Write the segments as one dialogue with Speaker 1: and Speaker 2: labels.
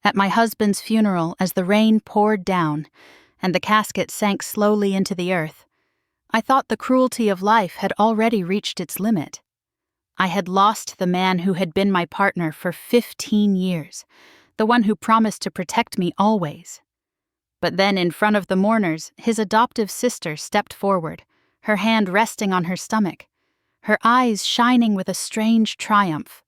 Speaker 1: At my husband's funeral, as the rain poured down and the casket sank slowly into the earth, I thought the cruelty of life had already reached its limit. I had lost the man who had been my partner for 15 years, the one who promised to protect me always. But then, in front of the mourners, his adoptive sister stepped forward, her hand resting on her stomach, her eyes shining with a strange triumph.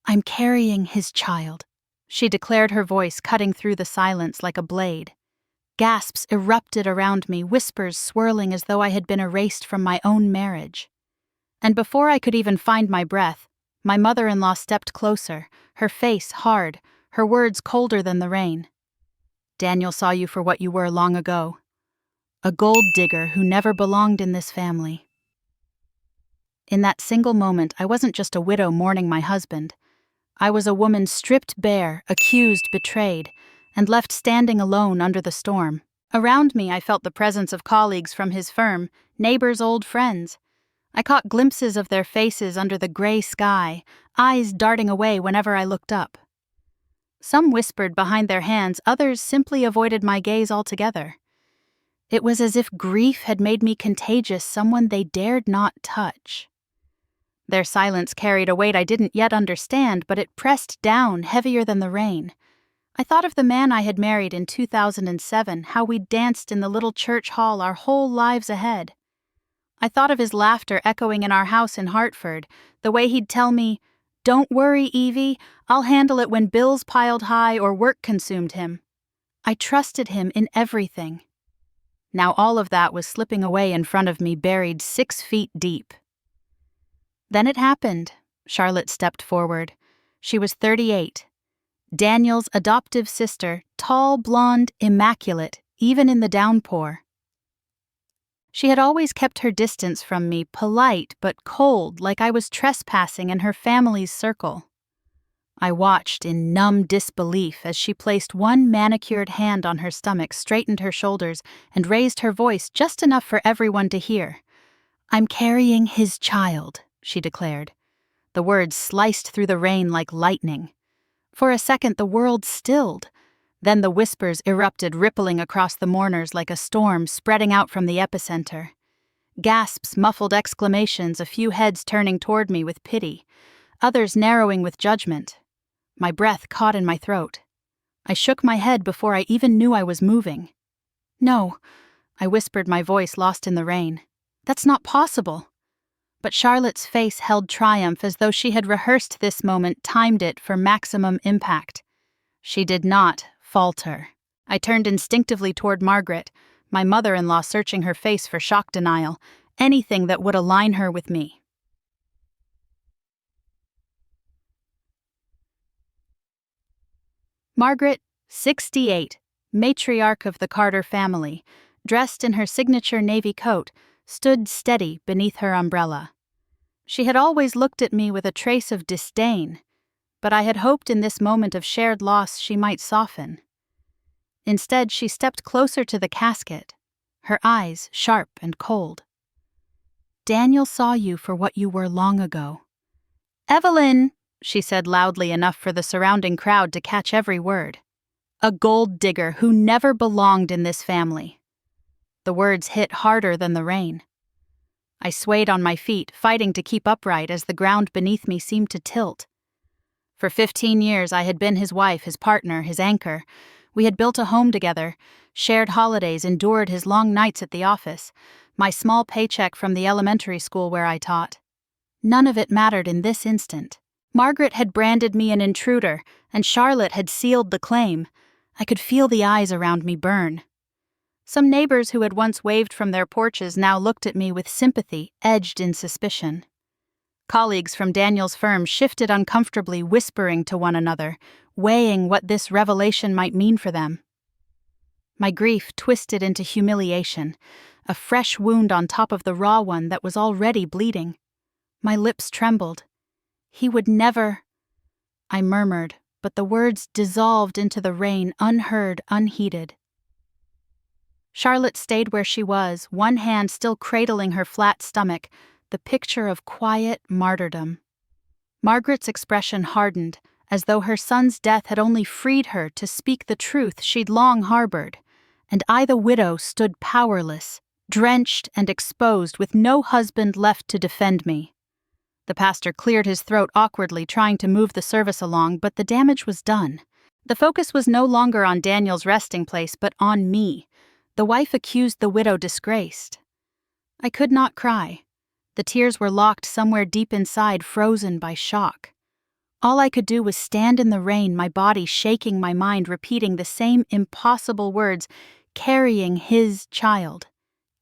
Speaker 1: "I'm carrying his child," she declared, her voice cutting through the silence like a blade. Gasps erupted around me, whispers swirling as though I had been erased from my own marriage. And before I could even find my breath, my mother-in-law stepped closer, her face hard, her words colder than the rain. "Daniel saw you for what you were long ago. A gold digger who never belonged in this family." In that single moment, I wasn't just a widow mourning my husband. I was a woman stripped bare, accused, betrayed, and left standing alone under the storm. Around me, I felt the presence of colleagues from his firm, neighbors, old friends. I caught glimpses of their faces under the gray sky, eyes darting away whenever I looked up. Some whispered behind their hands, others simply avoided my gaze altogether. It was as if grief had made me contagious, someone they dared not touch. Their silence carried a weight I didn't yet understand, but it pressed down heavier than the rain. I thought of the man I had married in 2007, how we'd danced in the little church hall our whole lives ahead. I thought of his laughter echoing in our house in Hartford, the way he'd tell me, "Don't worry, Evie, I'll handle it when bills piled high or work consumed him." I trusted him in everything. Now all of that was slipping away in front of me, buried 6 feet deep. Then it happened. Charlotte stepped forward. She was 38. Daniel's adoptive sister, tall, blonde, immaculate, even in the downpour. She had always kept her distance from me, polite but cold, like I was trespassing in her family's circle. I watched in numb disbelief as she placed one manicured hand on her stomach, straightened her shoulders, and raised her voice just enough for everyone to hear. "I'm carrying his child," she declared. The words sliced through the rain like lightning. For a second the world stilled. Then the whispers erupted, rippling across the mourners like a storm spreading out from the epicenter. Gasps, muffled exclamations, a few heads turning toward me with pity, others narrowing with judgment. My breath caught in my throat. I shook my head before I even knew I was moving. "No," I whispered, my voice lost in the rain. "That's not possible." But Charlotte's face held triumph, as though she had rehearsed this moment, timed it for maximum impact. She did not falter. I turned instinctively toward Margaret, my mother-in-law searching her face for shock denial, anything that would align her with me. Margaret, 68, matriarch of the Carter family, dressed in her signature navy coat, stood steady beneath her umbrella. She had always looked at me with a trace of disdain, but I had hoped in this moment of shared loss she might soften. Instead, she stepped closer to the casket, her eyes sharp and cold. "Daniel saw you for what you were long ago." "Evelyn," she said loudly enough for the surrounding crowd to catch every word. "A gold digger who never belonged in this family." The words hit harder than the rain. I swayed on my feet, fighting to keep upright as the ground beneath me seemed to tilt. For 15 years I had been his wife, his partner, his anchor. We had built a home together, shared holidays, endured his long nights at the office, my small paycheck from the elementary school where I taught. None of it mattered in this instant. Margaret had branded me an intruder, and Charlotte had sealed the claim. I could feel the eyes around me burn. Some neighbors who had once waved from their porches now looked at me with sympathy, edged in suspicion. Colleagues from Daniel's firm shifted uncomfortably, whispering to one another, weighing what this revelation might mean for them. My grief twisted into humiliation, a fresh wound on top of the raw one that was already bleeding. My lips trembled. "He would never—" I murmured, but the words dissolved into the rain, unheard, unheeded. Charlotte stayed where she was, one hand still cradling her flat stomach, the picture of quiet martyrdom. Margaret's expression hardened, as though her son's death had only freed her to speak the truth she'd long harbored, and I, the widow, stood powerless, drenched and exposed, with no husband left to defend me. The pastor cleared his throat awkwardly, trying to move the service along, but the damage was done. The focus was no longer on Daniel's resting place, but on me, the wife accused, the widow disgraced. I could not cry. The tears were locked somewhere deep inside, frozen by shock. All I could do was stand in the rain, my body shaking, my mind repeating the same impossible words, carrying his child.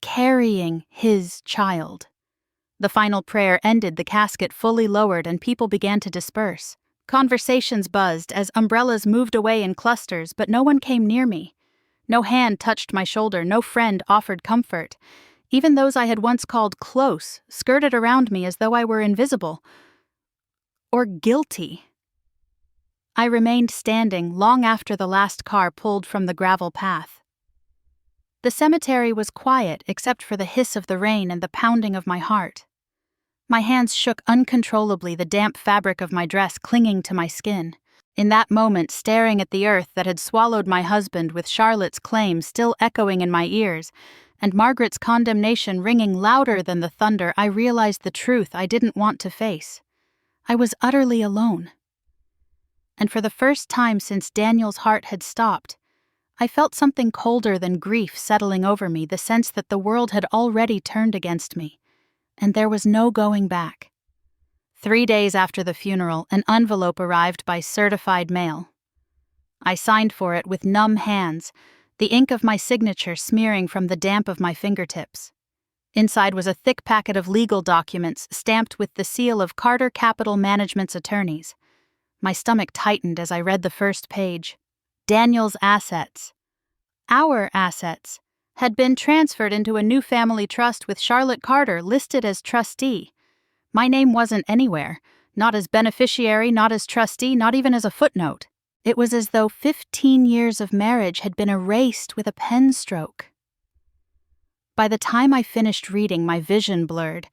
Speaker 1: Carrying his child. The final prayer ended, the casket fully lowered, and people began to disperse. Conversations buzzed as umbrellas moved away in clusters, but no one came near me. No hand touched my shoulder, no friend offered comfort. Even those I had once called close skirted around me as though I were invisible. Or guilty. I remained standing long after the last car pulled from the gravel path. The cemetery was quiet except for the hiss of the rain and the pounding of my heart. My hands shook uncontrollably, the damp fabric of my dress clinging to my skin. In that moment, staring at the earth that had swallowed my husband, with Charlotte's claim still echoing in my ears, and Margaret's condemnation ringing louder than the thunder, I realized the truth I didn't want to face. I was utterly alone. And for the first time since Daniel's heart had stopped, I felt something colder than grief settling over me, the sense that the world had already turned against me, and there was no going back. 3 days after the funeral, an envelope arrived by certified mail. I signed for it with numb hands, the ink of my signature smearing from the damp of my fingertips. Inside was a thick packet of legal documents stamped with the seal of Carter Capital Management's attorneys. My stomach tightened as I read the first page. Daniel's assets, our assets, had been transferred into a new family trust with Charlotte Carter listed as trustee. My name wasn't anywhere, not as beneficiary, not as trustee, not even as a footnote. It was as though 15 years of marriage had been erased with a pen stroke. By the time I finished reading, my vision blurred.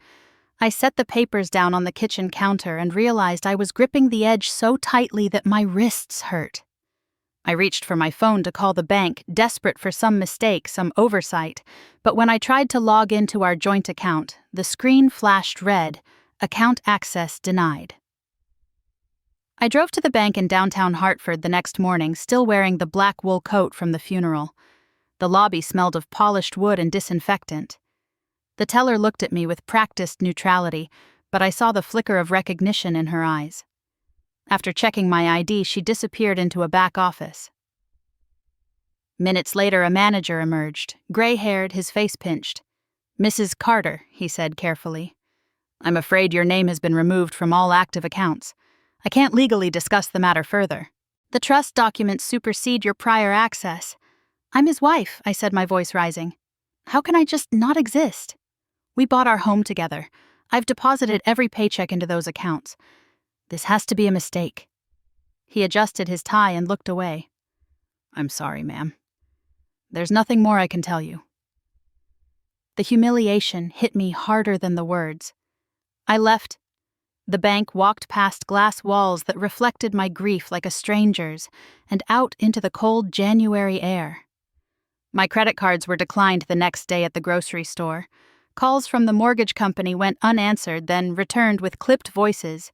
Speaker 1: I set the papers down on the kitchen counter and realized I was gripping the edge so tightly that my wrists hurt. I reached for my phone to call the bank, desperate for some mistake, some oversight, but when I tried to log into our joint account, the screen flashed red, account access denied. I drove to the bank in downtown Hartford the next morning, still wearing the black wool coat from the funeral. The lobby smelled of polished wood and disinfectant. The teller looked at me with practiced neutrality, but I saw the flicker of recognition in her eyes. After checking my ID, she disappeared into a back office. Minutes later, a manager emerged, gray-haired, his face pinched. "Mrs. Carter," he said carefully. "I'm afraid your name has been removed from all active accounts. I can't legally discuss the matter further. The trust documents supersede your prior access." "I'm his wife," I said, my voice rising. "How can I just not exist? We bought our home together. I've deposited every paycheck into those accounts. This has to be a mistake." He adjusted his tie and looked away. "I'm sorry, ma'am. There's nothing more I can tell you." The humiliation hit me harder than the words. I left the bank, walked past glass walls that reflected my grief like a stranger's, and out into the cold January air. My credit cards were declined the next day at the grocery store. Calls from the mortgage company went unanswered, then returned with clipped voices.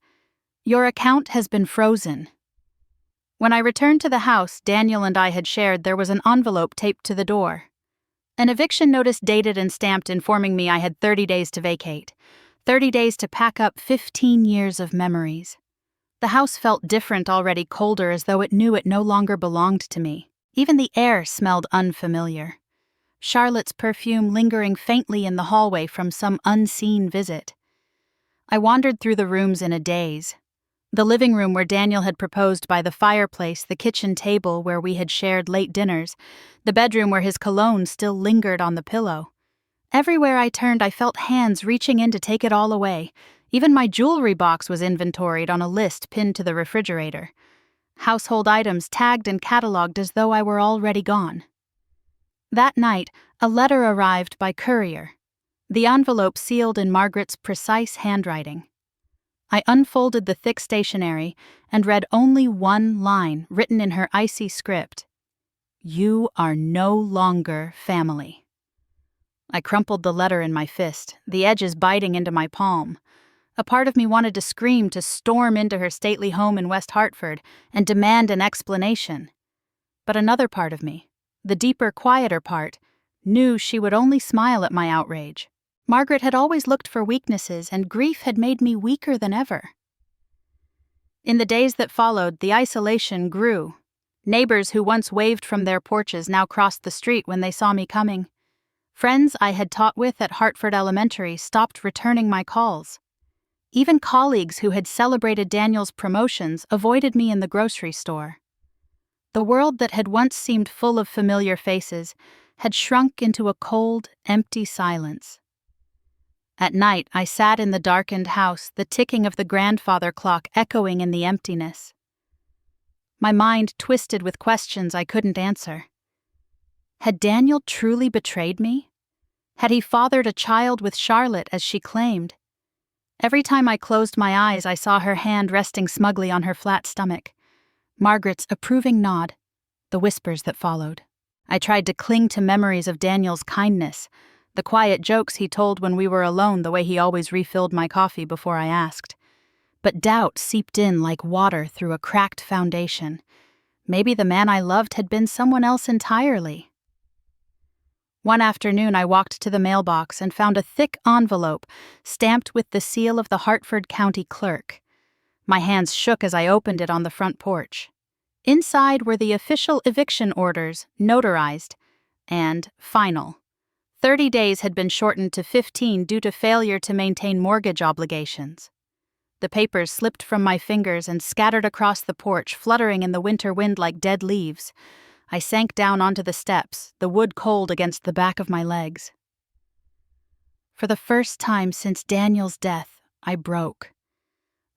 Speaker 1: "Your account has been frozen." When I returned to the house Daniel and I had shared, there was an envelope taped to the door. An eviction notice dated and stamped informing me I had 30 days to vacate. 30 days to pack up 15 years of memories. The house felt different, already colder, as though it knew it no longer belonged to me. Even the air smelled unfamiliar. Charlotte's perfume lingering faintly in the hallway from some unseen visit. I wandered through the rooms in a daze. The living room where Daniel had proposed by the fireplace, the kitchen table where we had shared late dinners, the bedroom where his cologne still lingered on the pillow. Everywhere I turned, I felt hands reaching in to take it all away. Even my jewelry box was inventoried on a list pinned to the refrigerator. Household items tagged and cataloged as though I were already gone. That night, a letter arrived by courier. The envelope sealed in Margaret's precise handwriting. I unfolded the thick stationery and read only one line written in her icy script. "You are no longer family." I crumpled the letter in my fist, the edges biting into my palm. A part of me wanted to scream, to storm into her stately home in West Hartford and demand an explanation. But another part of me, the deeper, quieter part, knew she would only smile at my outrage. Margaret had always looked for weaknesses, and grief had made me weaker than ever. In the days that followed, the isolation grew. Neighbors who once waved from their porches now crossed the street when they saw me coming. Friends I had taught with at Hartford Elementary stopped returning my calls. Even colleagues who had celebrated Daniel's promotions avoided me in the grocery store. The world that had once seemed full of familiar faces had shrunk into a cold, empty silence. At night, I sat in the darkened house, the ticking of the grandfather clock echoing in the emptiness. My mind twisted with questions I couldn't answer. Had Daniel truly betrayed me? Had he fathered a child with Charlotte, as she claimed? Every time I closed my eyes, I saw her hand resting smugly on her flat stomach, Margaret's approving nod, the whispers that followed. I tried to cling to memories of Daniel's kindness, the quiet jokes he told when we were alone, the way he always refilled my coffee before I asked. But doubt seeped in like water through a cracked foundation. Maybe the man I loved had been someone else entirely. One afternoon, I walked to the mailbox and found a thick envelope stamped with the seal of the Hartford County Clerk. My hands shook as I opened it on the front porch. Inside were the official eviction orders, notarized, and final. 30 days had been shortened to 15 due to failure to maintain mortgage obligations. The papers slipped from my fingers and scattered across the porch, fluttering in the winter wind like dead leaves. I sank down onto the steps, the wood cold against the back of my legs. For the first time since Daniel's death, I broke.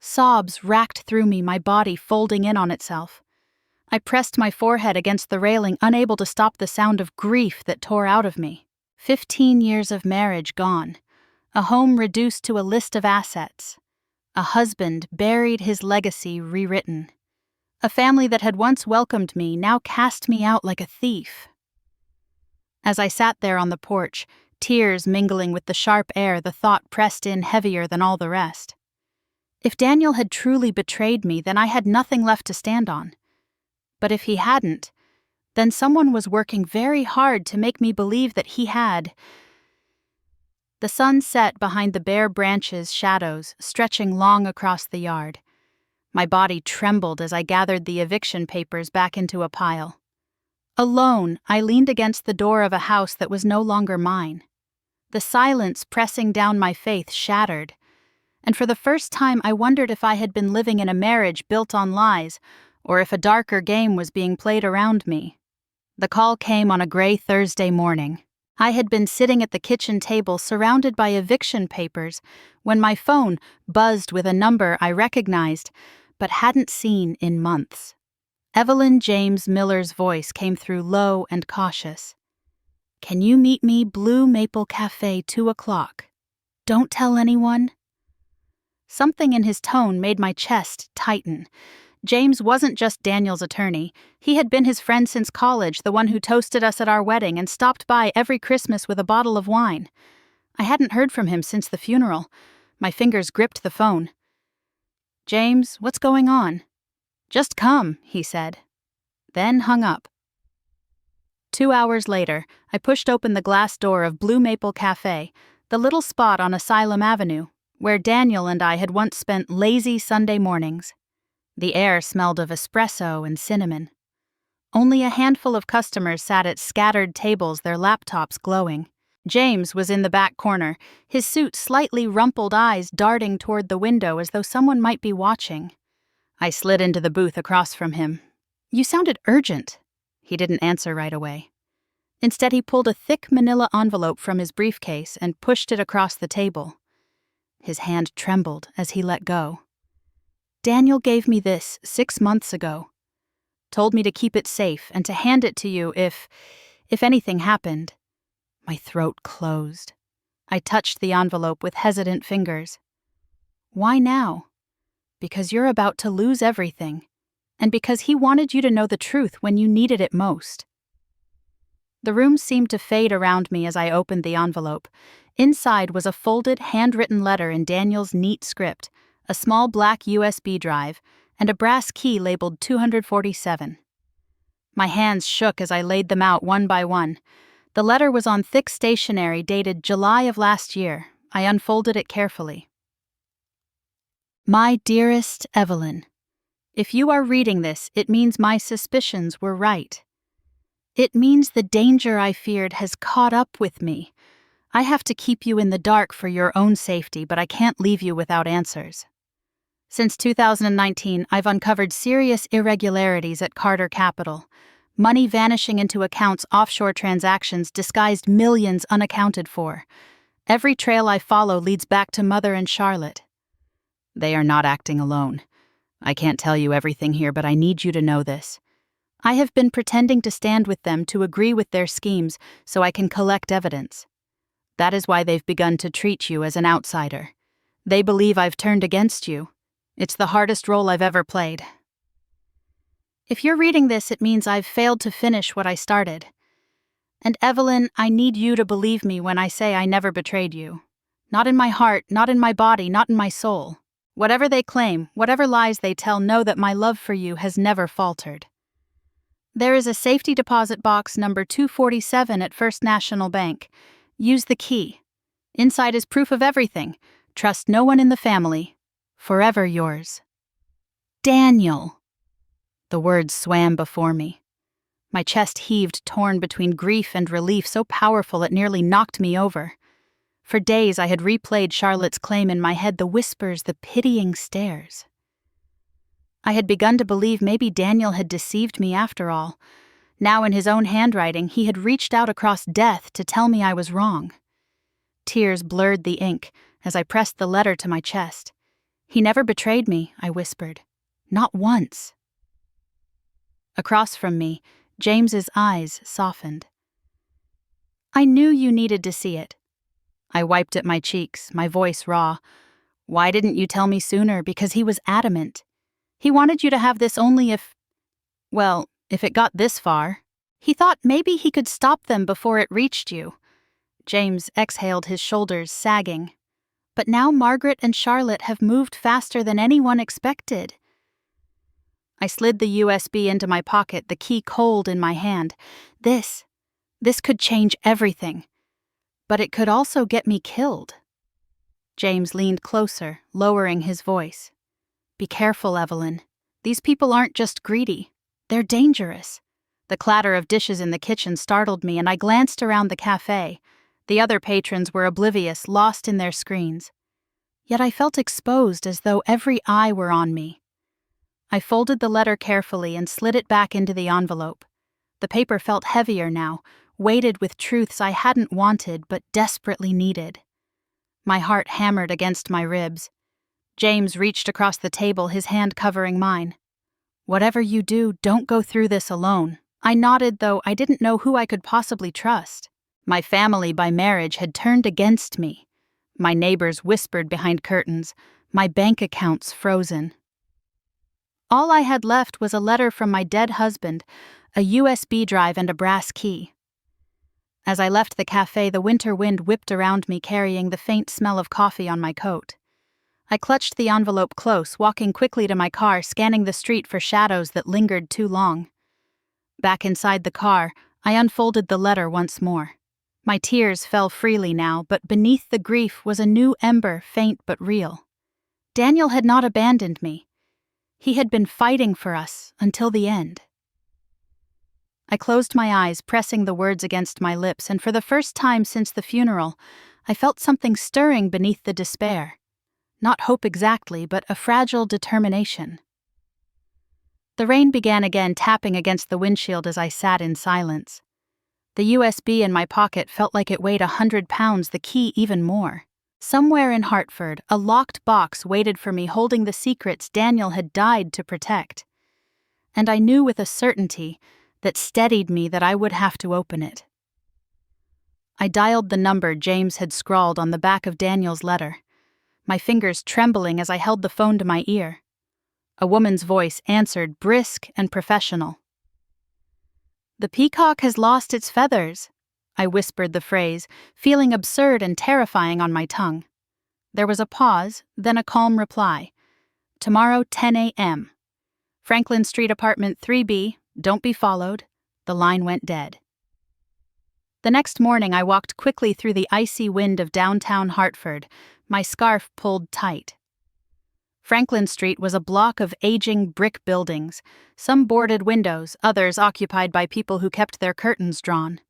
Speaker 1: Sobs racked through me, my body folding in on itself. I pressed my forehead against the railing, unable to stop the sound of grief that tore out of me. 15 years of marriage gone, a home reduced to a list of assets, a husband buried, his legacy rewritten. A family that had once welcomed me now cast me out like a thief. As I sat there on the porch, tears mingling with the sharp air, the thought pressed in heavier than all the rest. If Daniel had truly betrayed me, then I had nothing left to stand on. But if he hadn't, then someone was working very hard to make me believe that he had. The sun set behind the bare branches, shadows stretching long across the yard. My body trembled as I gathered the eviction papers back into a pile. Alone, I leaned against the door of a house that was no longer mine. The silence pressing down my faith shattered, and for the first time I wondered if I had been living in a marriage built on lies, or if a darker game was being played around me. The call came on a gray Thursday morning. I had been sitting at the kitchen table surrounded by eviction papers when my phone buzzed with a number I recognized but hadn't seen in months. Evelyn James Miller's voice came through low and cautious. "Can you meet me Blue Maple Cafe 2 o'clock? Don't tell anyone?" Something in his tone made my chest tighten. James wasn't just Daniel's attorney. He had been his friend since college, the one who toasted us at our wedding and stopped by every Christmas with a bottle of wine. I hadn't heard from him since the funeral. My fingers gripped the phone. "James, what's going on?" "Just come," he said, then hung up. 2 hours later, I pushed open the glass door of Blue Maple Cafe, the little spot on Asylum Avenue, where Daniel and I had once spent lazy Sunday mornings. The air smelled of espresso and cinnamon. Only a handful of customers sat at scattered tables, their laptops glowing. James was in the back corner, his suit slightly rumpled, eyes darting toward the window as though someone might be watching. I slid into the booth across from him. "You sounded urgent." He didn't answer right away. Instead, he pulled a thick manila envelope from his briefcase and pushed it across the table. His hand trembled as he let go. "Daniel gave me this 6 months ago. Told me to keep it safe and to hand it to you if anything happened." My throat closed. I touched the envelope with hesitant fingers. "Why now?" because you're about to lose everything, and because he wanted you to know the truth when you needed it most. The room seemed to fade around me as I opened the envelope. Inside was a folded, handwritten letter in Daniel's neat script, a small black USB drive, and a brass key labeled 247. My hands shook as I laid them out one by one. The letter was on thick stationery dated July of last year. I unfolded it carefully. My dearest Evelyn, if you are reading this, it means my suspicions were right. It means the danger I feared has caught up with me. I have to keep you in the dark for your own safety, but I can't leave you without answers. Since 2019, I've uncovered serious irregularities at Carter Capital. Money vanishing into accounts, offshore transactions, disguised millions unaccounted for. Every trail I follow leads back to Mother and Charlotte. They are not acting alone. I can't tell you everything here, but I need you to know this. I have been pretending to stand with them to agree with their schemes so I can collect evidence. That is why they've begun to treat you as an outsider. They believe I've turned against you. It's the hardest role I've ever played. If you're reading this, it means I've failed to finish what I started. And Evelyn, I need you to believe me when I say I never betrayed you. Not in my heart, not in my body, not in my soul. Whatever they claim, whatever lies they tell, know that my love for you has never faltered. There is a safety deposit box number 247 at First National Bank. Use the key. Inside is proof of everything. Trust no one in the family. Forever yours. Daniel. The words swam before me. My chest heaved, torn between grief and relief, so powerful it nearly knocked me over. For days I had replayed Charlotte's claim in my head, the whispers, the pitying stares. I had begun to believe maybe Daniel had deceived me after all. Now in his own handwriting, he had reached out across death to tell me I was wrong. Tears blurred the ink as I pressed the letter to my chest. He never betrayed me, I whispered. Not once. Across from me, James's eyes softened. I knew you needed to see it. I wiped at my cheeks, my voice raw. Why didn't you tell me sooner? Because he was adamant. He wanted you to have this only if it got this far. He thought maybe he could stop them before it reached you. James exhaled, his shoulders sagging. But now Margaret and Charlotte have moved faster than anyone expected. I slid the USB into my pocket, the key cold in my hand. This could change everything. But it could also get me killed. James leaned closer, lowering his voice. Be careful, Evelyn. These people aren't just greedy. They're dangerous. The clatter of dishes in the kitchen startled me, and I glanced around the cafe. The other patrons were oblivious, lost in their screens. Yet I felt exposed, as though every eye were on me. I folded the letter carefully and slid it back into the envelope. The paper felt heavier now, weighted with truths I hadn't wanted but desperately needed. My heart hammered against my ribs. James reached across the table, his hand covering mine. Whatever you do, don't go through this alone. I nodded, though I didn't know who I could possibly trust. My family by marriage had turned against me. My neighbors whispered behind curtains, my bank accounts frozen. All I had left was a letter from my dead husband, a USB drive, and a brass key. As I left the cafe, the winter wind whipped around me, carrying the faint smell of coffee on my coat. I clutched the envelope close, walking quickly to my car, scanning the street for shadows that lingered too long. Back inside the car, I unfolded the letter once more. My tears fell freely now, but beneath the grief was a new ember, faint but real. Daniel had not abandoned me. He had been fighting for us until the end. I closed my eyes, pressing the words against my lips, and for the first time since the funeral, I felt something stirring beneath the despair. Not hope exactly, but a fragile determination. The rain began again, tapping against the windshield as I sat in silence. The USB in my pocket felt like it weighed 100 pounds, the key even more. Somewhere in Hartford, a locked box waited for me, holding the secrets Daniel had died to protect. And I knew with a certainty that steadied me that I would have to open it. I dialed the number James had scrawled on the back of Daniel's letter, my fingers trembling as I held the phone to my ear. A woman's voice answered, brisk and professional. "The peacock has lost its feathers." I whispered the phrase, feeling absurd and terrifying on my tongue. There was a pause, then a calm reply. "Tomorrow, 10 a.m. Franklin Street, apartment 3B. Don't be followed." The line went dead. The next morning, I walked quickly through the icy wind of downtown Hartford, my scarf pulled tight. Franklin Street was a block of aging brick buildings, some boarded windows, others occupied by people who kept their curtains drawn.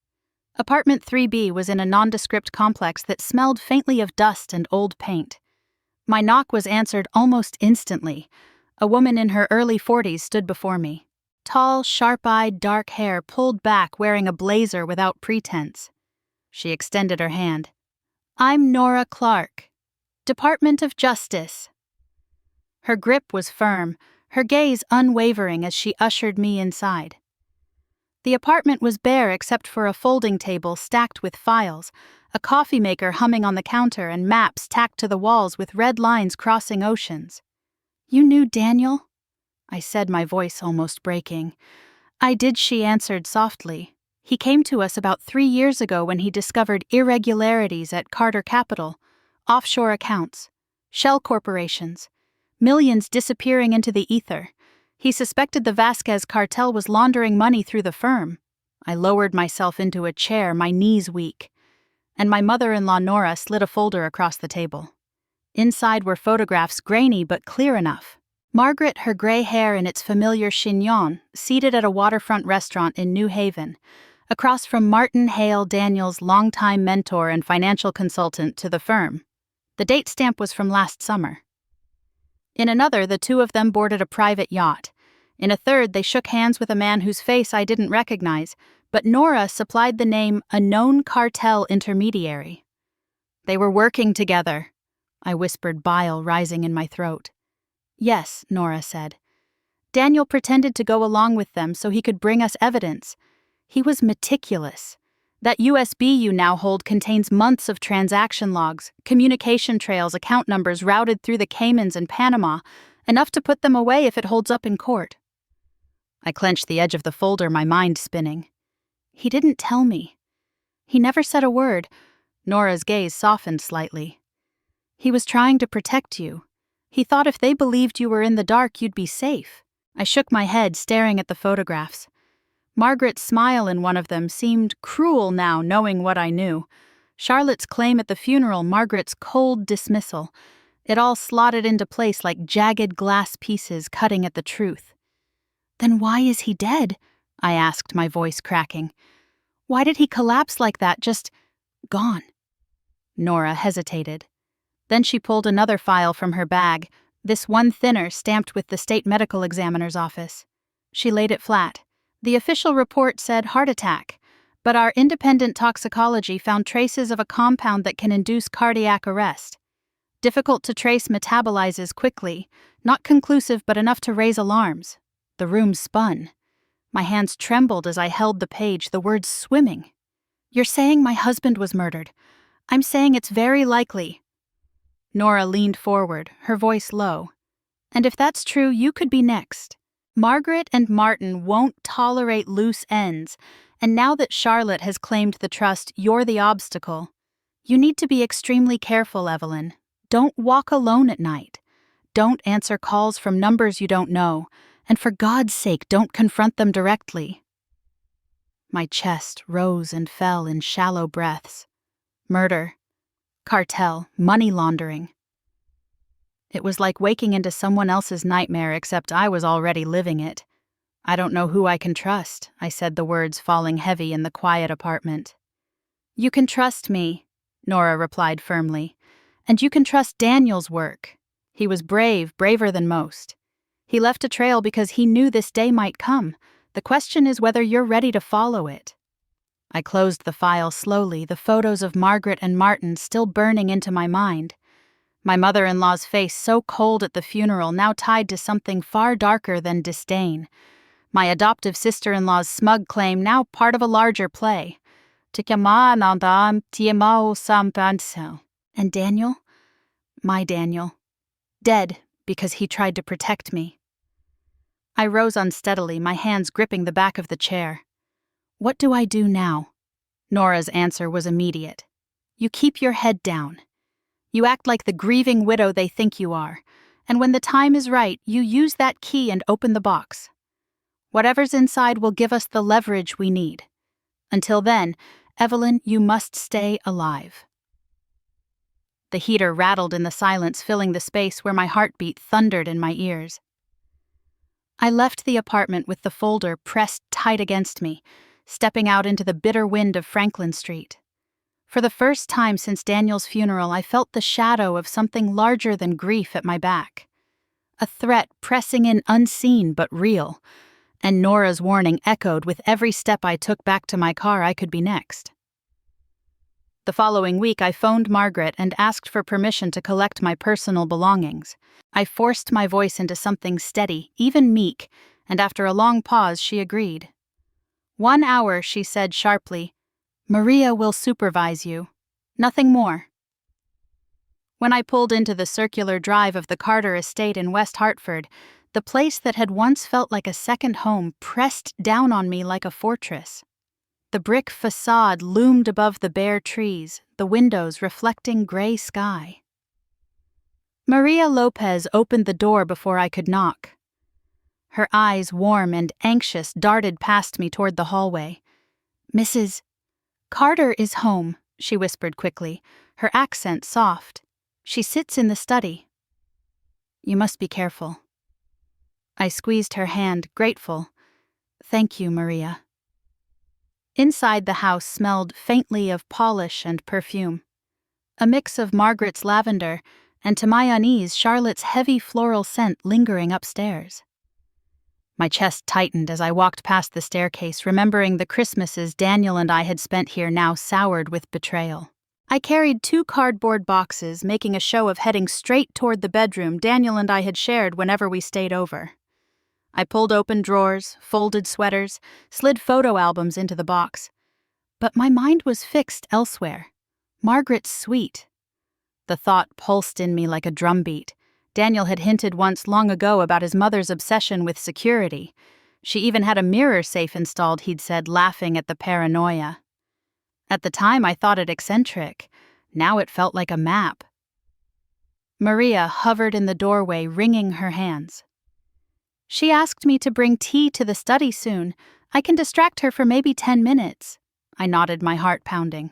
Speaker 1: Apartment 3B was in a nondescript complex that smelled faintly of dust and old paint. My knock was answered almost instantly. A woman in her early 40s stood before me. Tall, sharp-eyed, dark hair pulled back, wearing a blazer without pretense. She extended her hand. "I'm Nora Clark, Department of Justice." Her grip was firm, her gaze unwavering as she ushered me inside. The apartment was bare except for a folding table stacked with files, a coffee maker humming on the counter, and maps tacked to the walls with red lines crossing oceans. "You knew Daniel?" I said, my voice almost breaking. "I did," she answered softly. "He came to us about 3 years ago when he discovered irregularities at Carter Capital, offshore accounts, shell corporations, millions disappearing into the ether. He suspected the Vasquez cartel was laundering money through the firm." I lowered myself into a chair, my knees weak. And my mother-in-law Nora slid a folder across the table. Inside were photographs, grainy but clear enough. Margaret, her gray hair in its familiar chignon, seated at a waterfront restaurant in New Haven, across from Martin Hale, Daniel's longtime mentor and financial consultant to the firm. The date stamp was from last summer. In another, the two of them boarded a private yacht. In a third, they shook hands with a man whose face I didn't recognize, but Nora supplied the name "a known cartel intermediary." "They were working together," I whispered, bile rising in my throat. "Yes," Nora said. "Daniel pretended to go along with them so he could bring us evidence. He was meticulous. That USB you now hold contains months of transaction logs, communication trails, account numbers routed through the Caymans and Panama, enough to put them away if it holds up in court." I clenched the edge of the folder, my mind spinning. "He didn't tell me. He never said a word." Nora's gaze softened slightly. "He was trying to protect you. He thought if they believed you were in the dark, you'd be safe." I shook my head, staring at the photographs. Margaret's smile in one of them seemed cruel now, knowing what I knew. Charlotte's claim at the funeral, Margaret's cold dismissal. It all slotted into place like jagged glass pieces cutting at the truth. "Then why is he dead?" I asked, my voice cracking. "Why did he collapse like that, just gone?" Nora hesitated. Then she pulled another file from her bag, this one thinner, stamped with the state medical examiner's office. She laid it flat. The official report said heart attack, but our independent toxicology found traces of a compound that can induce cardiac arrest. Difficult to trace, metabolizes quickly, not conclusive but enough to raise alarms. The room spun. My hands trembled as I held the page, the words swimming. "You're saying my husband was murdered. I'm saying it's very likely." Nora leaned forward, her voice low. "And if that's true, you could be next. Margaret and Martin won't tolerate loose ends, and now that Charlotte has claimed the trust, you're the obstacle. You need to be extremely careful, Evelyn. Don't walk alone at night. Don't answer calls from numbers you don't know, and for God's sake, don't confront them directly." My chest rose and fell in shallow breaths. Murder. Cartel. Money laundering. It was like waking into someone else's nightmare, except I was already living it. "I don't know who I can trust," I said, the words falling heavy in the quiet apartment. "You can trust me," Nora replied firmly. "And you can trust Daniel's work. He was brave, braver than most. He left a trail because he knew this day might come. The question is whether you're ready to follow it." I closed the file slowly, the photos of Margaret and Martin still burning into my mind. My mother-in-law's face, so cold at the funeral, now tied to something far darker than disdain. My adoptive sister-in-law's smug claim, now part of a larger play. And Daniel? My Daniel. Dead because he tried to protect me. I rose unsteadily, my hands gripping the back of the chair. What do I do now? Nora's answer was immediate. You keep your head down. You act like the grieving widow they think you are, and when the time is right, you use that key and open the box. Whatever's inside will give us the leverage we need. Until then, Evelyn, you must stay alive. The heater rattled in the silence, filling the space where my heartbeat thundered in my ears. I left the apartment with the folder pressed tight against me, stepping out into the bitter wind of Franklin Street. For the first time since Daniel's funeral, I felt the shadow of something larger than grief at my back. A threat pressing in unseen but real, and Nora's warning echoed with every step I took back to my car. I could be next. The following week, I phoned Margaret and asked for permission to collect my personal belongings. I forced my voice into something steady, even meek, and after a long pause, she agreed. 1 hour, she said sharply. Maria will supervise you. Nothing more. When I pulled into the circular drive of the Carter estate in West Hartford, the place that had once felt like a second home pressed down on me like a fortress. The brick facade loomed above the bare trees, the windows reflecting gray sky. Maria Lopez opened the door before I could knock. Her eyes, warm and anxious, darted past me toward the hallway. Mrs. Carter is home, she whispered quickly, her accent soft. She sits in the study. You must be careful. I squeezed her hand, grateful. Thank you, Maria. Inside the house smelled faintly of polish and perfume. A mix of Margaret's lavender and, to my unease, Charlotte's heavy floral scent lingering upstairs. My chest tightened as I walked past the staircase, remembering the Christmases Daniel and I had spent here, now soured with betrayal. I carried 2 cardboard boxes, making a show of heading straight toward the bedroom Daniel and I had shared whenever we stayed over. I pulled open drawers, folded sweaters, slid photo albums into the box. But my mind was fixed elsewhere. Margaret's suite. The thought pulsed in me like a drumbeat. Daniel had hinted once long ago about his mother's obsession with security. She even had a mirror safe installed, he'd said, laughing at the paranoia. At the time, I thought it eccentric. Now it felt like a map. Maria hovered in the doorway, wringing her hands. She asked me to bring tea to the study soon. I can distract her for maybe 10 minutes. I nodded, my heart pounding.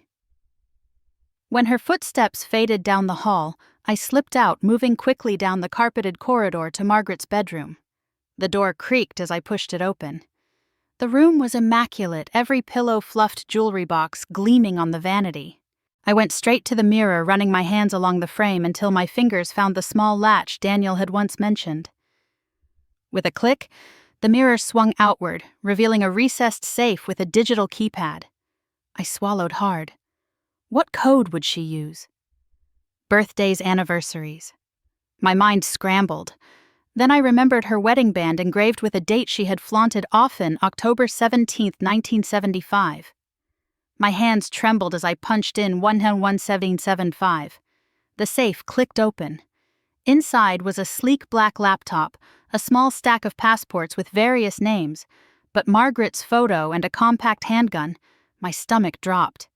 Speaker 1: When her footsteps faded down the hall, I slipped out, moving quickly down the carpeted corridor to Margaret's bedroom. The door creaked as I pushed it open. The room was immaculate, every pillow fluffed jewelry box gleaming on the vanity. I went straight to the mirror, running my hands along the frame until my fingers found the small latch Daniel had once mentioned. With a click, the mirror swung outward, revealing a recessed safe with a digital keypad. I swallowed hard. What code would she use? Birthdays, anniversaries. My mind scrambled. Then I remembered her wedding band engraved with a date she had flaunted often, October 17, 1975. My hands trembled as I punched in 11775. The safe clicked open. Inside was a sleek black laptop, a small stack of passports with various names, but Margaret's photo and a compact handgun. My stomach dropped.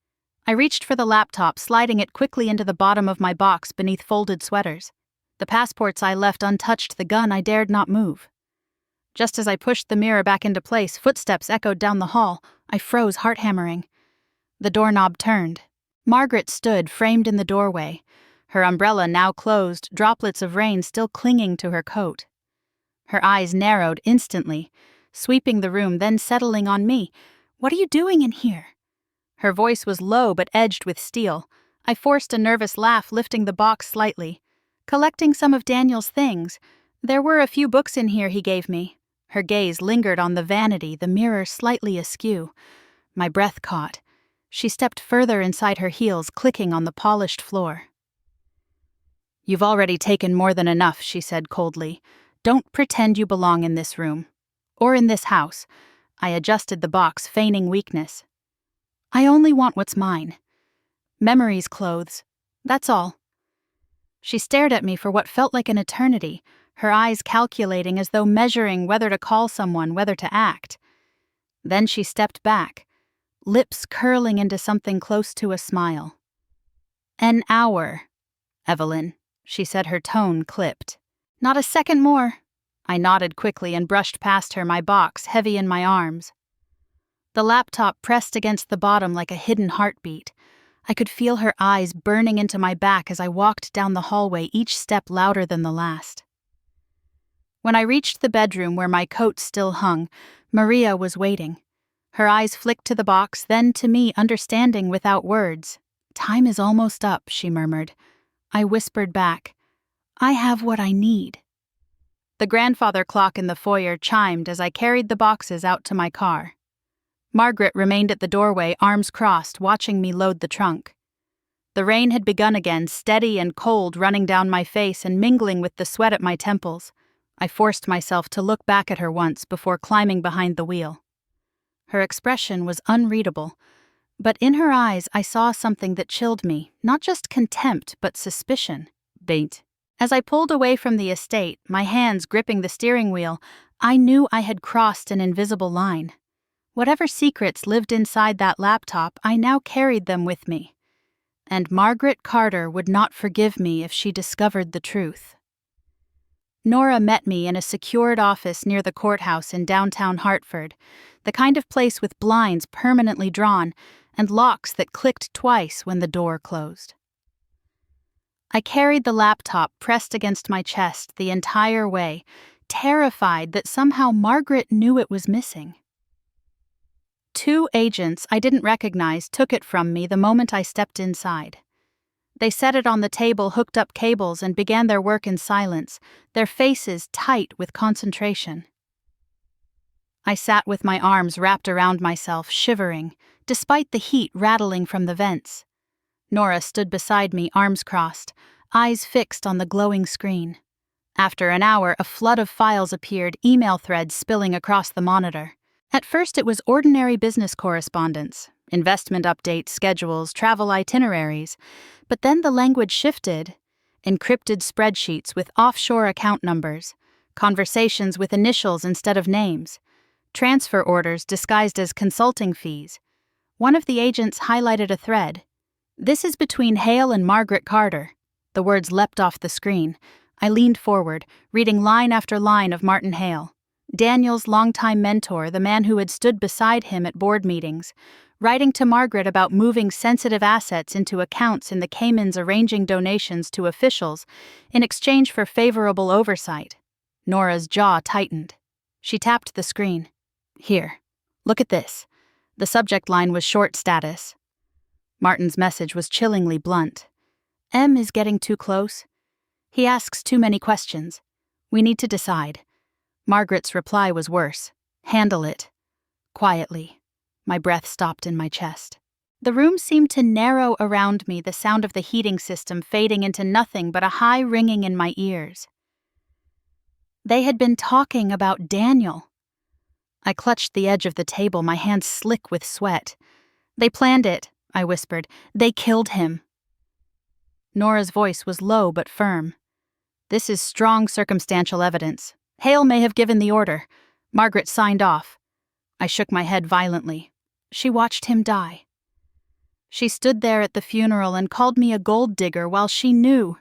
Speaker 1: I reached for the laptop, sliding it quickly into the bottom of my box beneath folded sweaters. The passports I left untouched, the gun I dared not move. Just as I pushed the mirror back into place, footsteps echoed down the hall. I froze, heart hammering. The doorknob turned. Margaret stood, framed in the doorway, her umbrella now closed, droplets of rain still clinging to her coat. Her eyes narrowed instantly, sweeping the room, then settling on me. What are you doing in here? Her voice was low but edged with steel. I forced a nervous laugh, lifting the box slightly. Collecting some of Daniel's things. There were a few books in here he gave me. Her gaze lingered on the vanity, the mirror slightly askew. My breath caught. She stepped further inside her heels, clicking on the polished floor. You've already taken more than enough, she said coldly. Don't pretend you belong in this room. Or in this house. I adjusted the box, feigning weakness. I only want what's mine. Memories, clothes. That's all. She stared at me for what felt like an eternity, her eyes calculating as though measuring whether to call someone, whether to act. Then she stepped back, lips curling into something close to a smile. "An hour, Evelyn," she said, her tone clipped. "Not a second more." I nodded quickly and brushed past her, my box heavy in my arms. The laptop pressed against the bottom like a hidden heartbeat. I could feel her eyes burning into my back as I walked down the hallway, each step louder than the last. When I reached the bedroom where my coat still hung, Maria was waiting. Her eyes flicked to the box, then to me, understanding without words. "Time is almost up," she murmured. I whispered back, "I have what I need." The grandfather clock in the foyer chimed as I carried the boxes out to my car. Margaret remained at the doorway, arms crossed, watching me load the trunk. The rain had begun again, steady and cold, running down my face and mingling with the sweat at my temples. I forced myself to look back at her once before climbing behind the wheel. Her expression was unreadable, but in her eyes I saw something that chilled me, not just contempt, but suspicion. Bait. As I pulled away from the estate, my hands gripping the steering wheel, I knew I had crossed an invisible line. Whatever secrets lived inside that laptop, I now carried them with me. And Margaret Carter would not forgive me if she discovered the truth. Nora met me in a secured office near the courthouse in downtown Hartford, the kind of place with blinds permanently drawn and locks that clicked twice when the door closed. I carried the laptop pressed against my chest the entire way, terrified that somehow Margaret knew it was missing. 2 agents I didn't recognize took it from me the moment I stepped inside. They set it on the table, hooked up cables, and began their work in silence, their faces tight with concentration. I sat with my arms wrapped around myself, shivering, despite the heat rattling from the vents. Nora stood beside me, arms crossed, eyes fixed on the glowing screen. After an hour, a flood of files appeared, email threads spilling across the monitor. At first it was ordinary business correspondence, investment updates, schedules, travel itineraries. But then the language shifted. Encrypted spreadsheets with offshore account numbers, conversations with initials instead of names, transfer orders disguised as consulting fees. One of the agents highlighted a thread. "This is between Hale and Margaret Carter." The words leapt off the screen. I leaned forward, reading line after line of Martin Hale. Daniel's longtime mentor, the man who had stood beside him at board meetings, writing to Margaret about moving sensitive assets into accounts in the Caymans, arranging donations to officials in exchange for favorable oversight. Nora's jaw tightened. She tapped the screen. "Here, look at this." The subject line was short status. Martin's message was chillingly blunt. "M is getting too close. He asks too many questions. We need to decide." Margaret's reply was worse. "Handle it." Quietly. My breath stopped in my chest. The room seemed to narrow around me, the sound of the heating system fading into nothing but a high ringing in my ears. They had been talking about Daniel. I clutched the edge of the table, my hands slick with sweat. "They planned it," I whispered. "They killed him." Nora's voice was low but firm. "This is strong circumstantial evidence. Hale may have given the order. Margaret signed off." I shook my head violently. "She watched him die. She stood there at the funeral and called me a gold digger while she knew."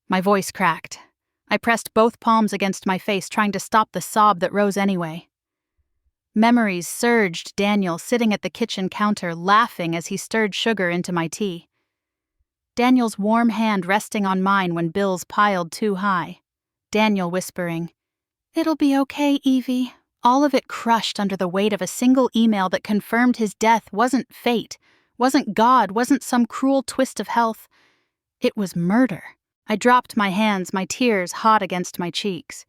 Speaker 1: My voice cracked. I pressed both palms against my face, trying to stop the sob that rose anyway. Memories surged. Daniel sitting at the kitchen counter, laughing as he stirred sugar into my tea. Daniel's warm hand resting on mine when bills piled too high. Daniel whispering, "It'll be okay, Evie." All of it crushed under the weight of a single email that confirmed his death wasn't fate, wasn't God, wasn't some cruel twist of health. It was murder. I dropped my hands, my tears hot against my cheeks.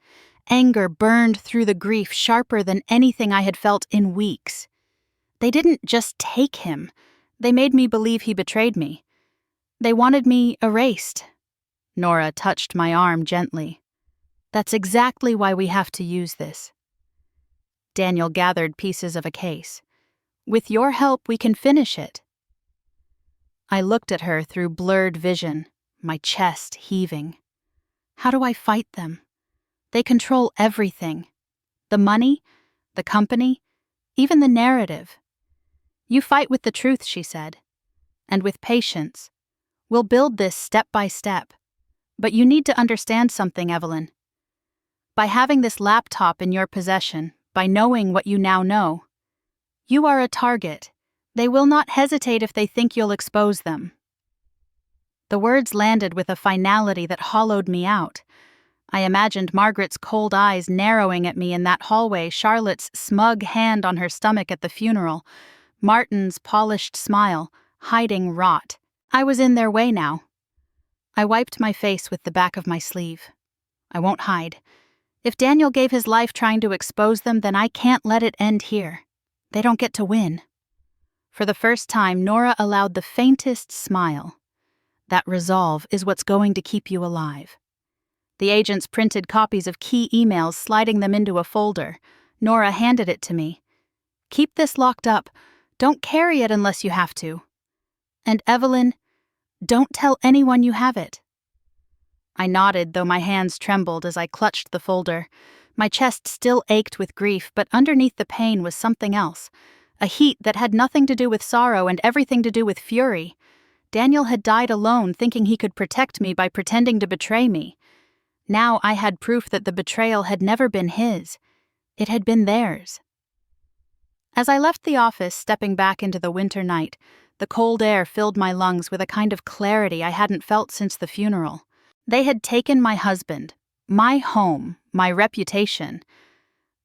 Speaker 1: Anger burned through the grief, sharper than anything I had felt in weeks. They didn't just take him. They made me believe he betrayed me. They wanted me erased. Nora touched my arm gently. "That's exactly why we have to use this." Daniel gathered pieces of a case. "With your help, we can finish it." I looked at her through blurred vision, my chest heaving. How do I fight them? They control everything. The money, the company, even the narrative. You fight with the truth, she said. And with patience. We'll build this step by step. But you need to understand something, Evelyn. By having this laptop in your possession, by knowing what you now know, you are a target. They will not hesitate if they think you'll expose them. The words landed with a finality that hollowed me out. I imagined Margaret's cold eyes narrowing at me in that hallway, Charlotte's smug hand on her stomach at the funeral, Martin's polished smile, hiding rot. I was in their way now. I wiped my face with the back of my sleeve. I won't hide. If Daniel gave his life trying to expose them, then I can't let it end here. They don't get to win. For the first time, Nora allowed the faintest smile. That resolve is what's going to keep you alive. The agents printed copies of key emails, sliding them into a folder. Nora handed it to me. Keep this locked up. Don't carry it unless you have to. And Evelyn, don't tell anyone you have it. I nodded, though my hands trembled as I clutched the folder. My chest still ached with grief, but underneath the pain was something else. A heat that had nothing to do with sorrow and everything to do with fury. Daniel had died alone, thinking he could protect me by pretending to betray me. Now I had proof that the betrayal had never been his. It had been theirs. As I left the office, stepping back into the winter night, the cold air filled my lungs with a kind of clarity I hadn't felt since the funeral. They had taken my husband, my home, my reputation.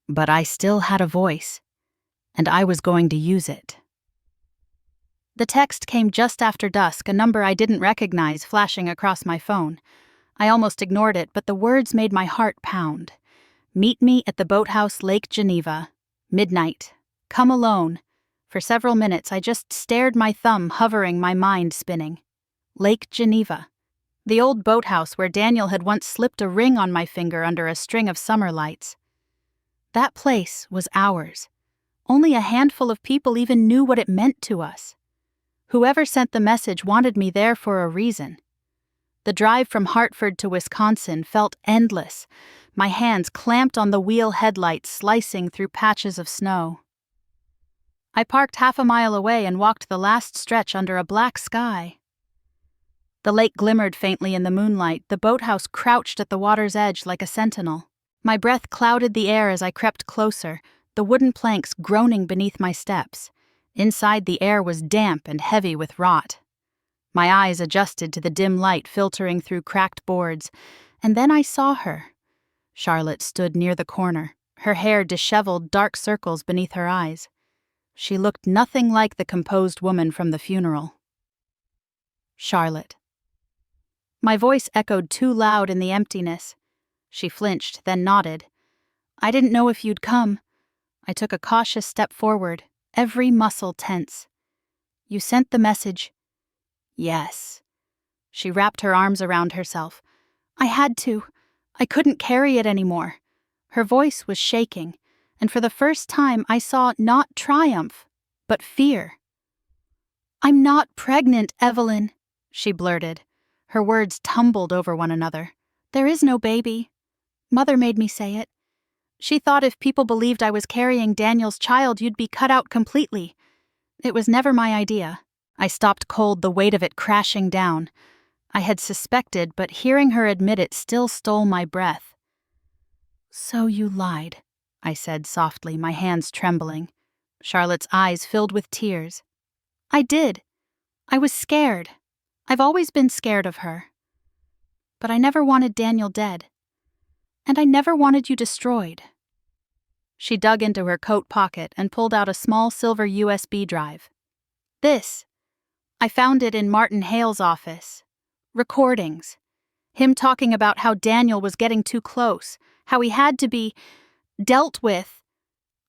Speaker 1: But I still had a voice, and I was going to use it. The text came just after dusk, a number I didn't recognize flashing across my phone. I almost ignored it, but the words made my heart pound. Meet me at the boathouse Lake Geneva. Midnight. Come alone. For several minutes I just stared, my thumb hovering, my mind spinning. Lake Geneva. The old boathouse where Daniel had once slipped a ring on my finger under a string of summer lights. That place was ours. Only a handful of people even knew what it meant to us. Whoever sent the message wanted me there for a reason. The drive from Hartford to Wisconsin felt endless, my hands clamped on the wheel headlights slicing through patches of snow. I parked half a mile away and walked the last stretch under a black sky. The lake glimmered faintly in the moonlight, the boathouse crouched at the water's edge like a sentinel. My breath clouded the air as I crept closer, the wooden planks groaning beneath my steps. Inside, the air was damp and heavy with rot. My eyes adjusted to the dim light filtering through cracked boards, and then I saw her. Charlotte stood near the corner, her hair disheveled, dark circles beneath her eyes. She looked nothing like the composed woman from the funeral. Charlotte. My voice echoed too loud in the emptiness. She flinched, then nodded. I didn't know if you'd come. I took a cautious step forward, every muscle tense. You sent the message. Yes. She wrapped her arms around herself. I had to. I couldn't carry it anymore. Her voice was shaking, and for the first time I saw not triumph, but fear. I'm not pregnant, Evelyn, she blurted. Her words tumbled over one another. There is no baby. Mother made me say it. She thought if people believed I was carrying Daniel's child, you'd be cut out completely. It was never my idea. I stopped cold, the weight of it crashing down. I had suspected, but hearing her admit it still stole my breath. So you lied, I said softly, my hands trembling. Charlotte's eyes filled with tears. I did. I was scared. I've always been scared of her. But I never wanted Daniel dead. And I never wanted you destroyed. She dug into her coat pocket and pulled out a small silver USB drive. This. I found it in Martin Hale's office. Recordings. Him talking about how Daniel was getting too close, how he had to be dealt with.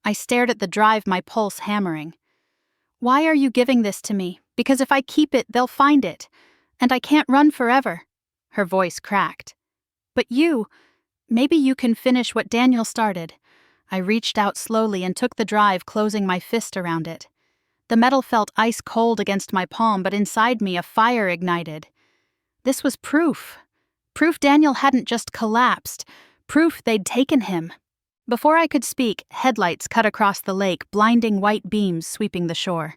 Speaker 1: I stared at the drive, my pulse hammering. Why are you giving this to me? Because if I keep it, they'll find it. And I can't run forever. Her voice cracked. But maybe you can finish what Daniel started. I reached out slowly and took the drive, closing my fist around it. The metal felt ice cold against my palm, but inside me a fire ignited. This was proof. Proof Daniel hadn't just collapsed. proof they'd taken him. Before I could speak, headlights cut across the lake, blinding white beams sweeping the shore.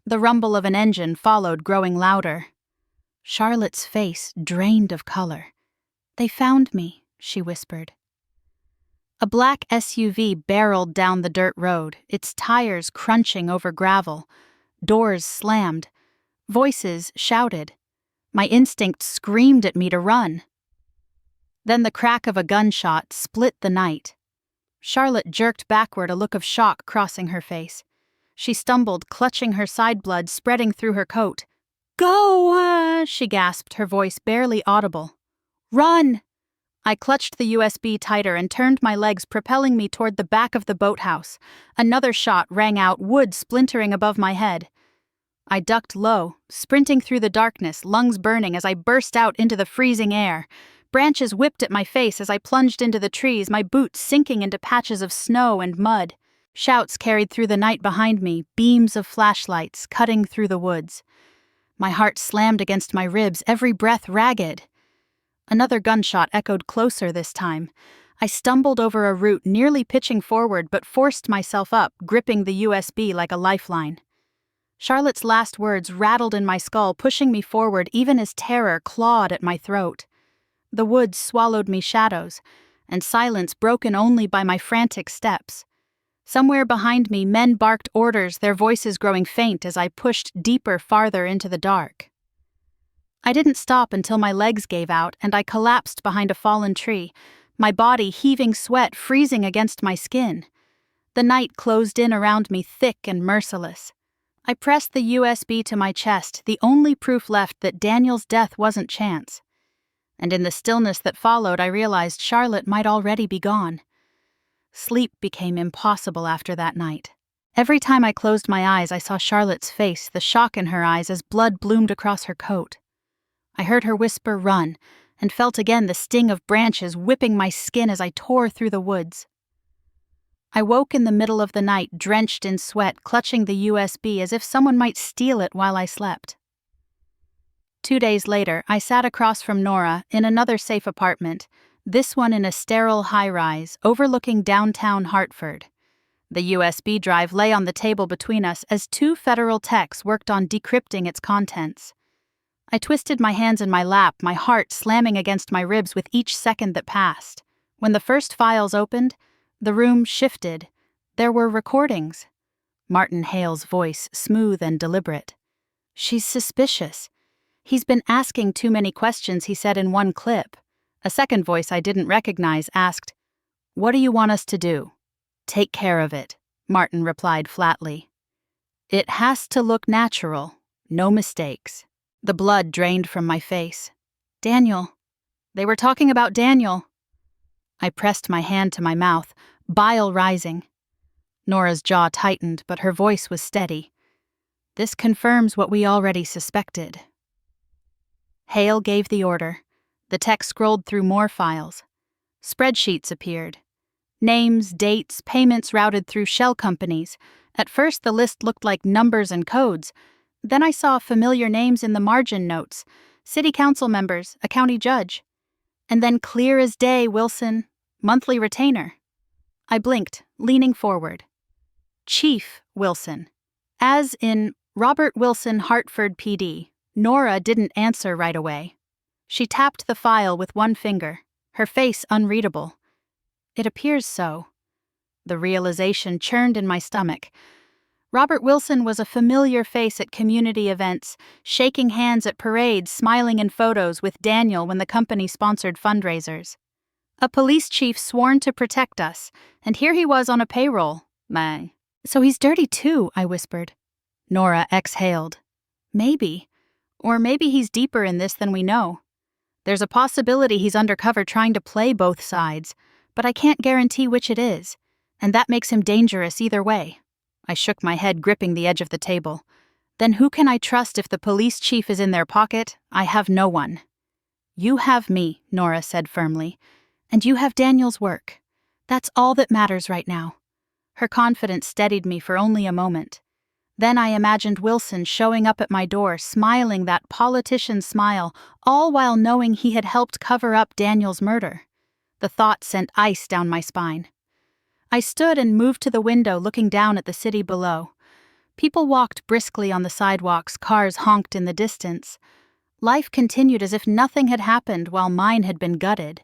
Speaker 1: The rumble of an engine followed, growing louder. Charlotte's face drained of color. "They found me," she whispered. A black SUV barreled down the dirt road, its tires crunching over gravel. Doors slammed. Voices shouted. My instinct screamed at me to run. Then the crack of a gunshot split the night. Charlotte jerked backward, a look of shock crossing her face. She stumbled, clutching her side blood spreading through her coat. "Go!" she gasped, her voice barely audible. "Run!" I clutched the USB tighter and turned my legs, propelling me toward the back of the boathouse. Another shot rang out, wood splintering above my head. I ducked low, sprinting through the darkness, lungs burning as I burst out into the freezing air. Branches whipped at my face as I plunged into the trees, my boots sinking into patches of snow and mud. Shouts carried through the night behind me, beams of flashlights cutting through the woods. My heart slammed against my ribs, every breath ragged. Another gunshot echoed closer this time. I stumbled over a root, nearly pitching forward, but forced myself up, gripping the USB like a lifeline. Charlotte's last words rattled in my skull, pushing me forward even as terror clawed at my throat. The woods swallowed me shadows, and silence broken only by my frantic steps. Somewhere behind me, men barked orders, their voices growing faint as I pushed deeper, farther into the dark. I didn't stop until my legs gave out and I collapsed behind a fallen tree, my body heaving sweat freezing against my skin. The night closed in around me, thick and merciless. I pressed the USB to my chest, the only proof left that Daniel's death wasn't chance. And in the stillness that followed, I realized Charlotte might already be gone. Sleep became impossible after that night. Every time I closed my eyes, I saw Charlotte's face, the shock in her eyes as blood bloomed across her coat. I heard her whisper, "Run," and felt again the sting of branches whipping my skin as I tore through the woods. I woke in the middle of the night, drenched in sweat, clutching the USB as if someone might steal it while I slept. 2 days later, I sat across from Nora in another safe apartment, this one in a sterile high-rise overlooking downtown Hartford. The USB drive lay on the table between us as 2 federal techs worked on decrypting its contents. I twisted my hands in my lap, my heart slamming against my ribs with each second that passed. When the first files opened, the room shifted. There were recordings. Martin Hale's voice, smooth and deliberate. "She's suspicious. He's been asking too many questions," he said in one clip. A second voice I didn't recognize asked, "What do you want us to do?" "Take care of it," Martin replied flatly. "It has to look natural. No mistakes." The blood drained from my face. "Daniel. They were talking about Daniel." I pressed my hand to my mouth, bile rising. Nora's jaw tightened, but her voice was steady. "This confirms what we already suspected." Hale gave the order. The tech scrolled through more files. Spreadsheets appeared. Names, dates, payments routed through shell companies. At first the list looked like numbers and codes. Then I saw familiar names in the margin notes. City council members, a county judge. And then clear as day, Wilson, monthly retainer. I blinked, leaning forward. Chief Wilson. As in Robert Wilson, Hartford PD. Nora didn't answer right away. She tapped the file with one finger, her face unreadable. "It appears so." The realization churned in my stomach. Robert Wilson was a familiar face at community events, shaking hands at parades, smiling in photos with Daniel when the company sponsored fundraisers. A police chief sworn to protect us, and here he was on a payroll. "So he's dirty too," I whispered. Nora exhaled. "Maybe. Or maybe he's deeper in this than we know. There's a possibility he's undercover trying to play both sides, but I can't guarantee which it is, and that makes him dangerous either way." I shook my head, gripping the edge of the table. "Then who can I trust if the police chief is in their pocket? I have no one." "You have me," Nora said firmly. "And you have Daniel's work. That's all that matters right now." Her confidence steadied me for only a moment. Then I imagined Wilson showing up at my door, smiling that politician smile, all while knowing he had helped cover up Daniel's murder. The thought sent ice down my spine. I stood and moved to the window, looking down at the city below. People walked briskly on the sidewalks, cars honked in the distance. Life continued as if nothing had happened while mine had been gutted.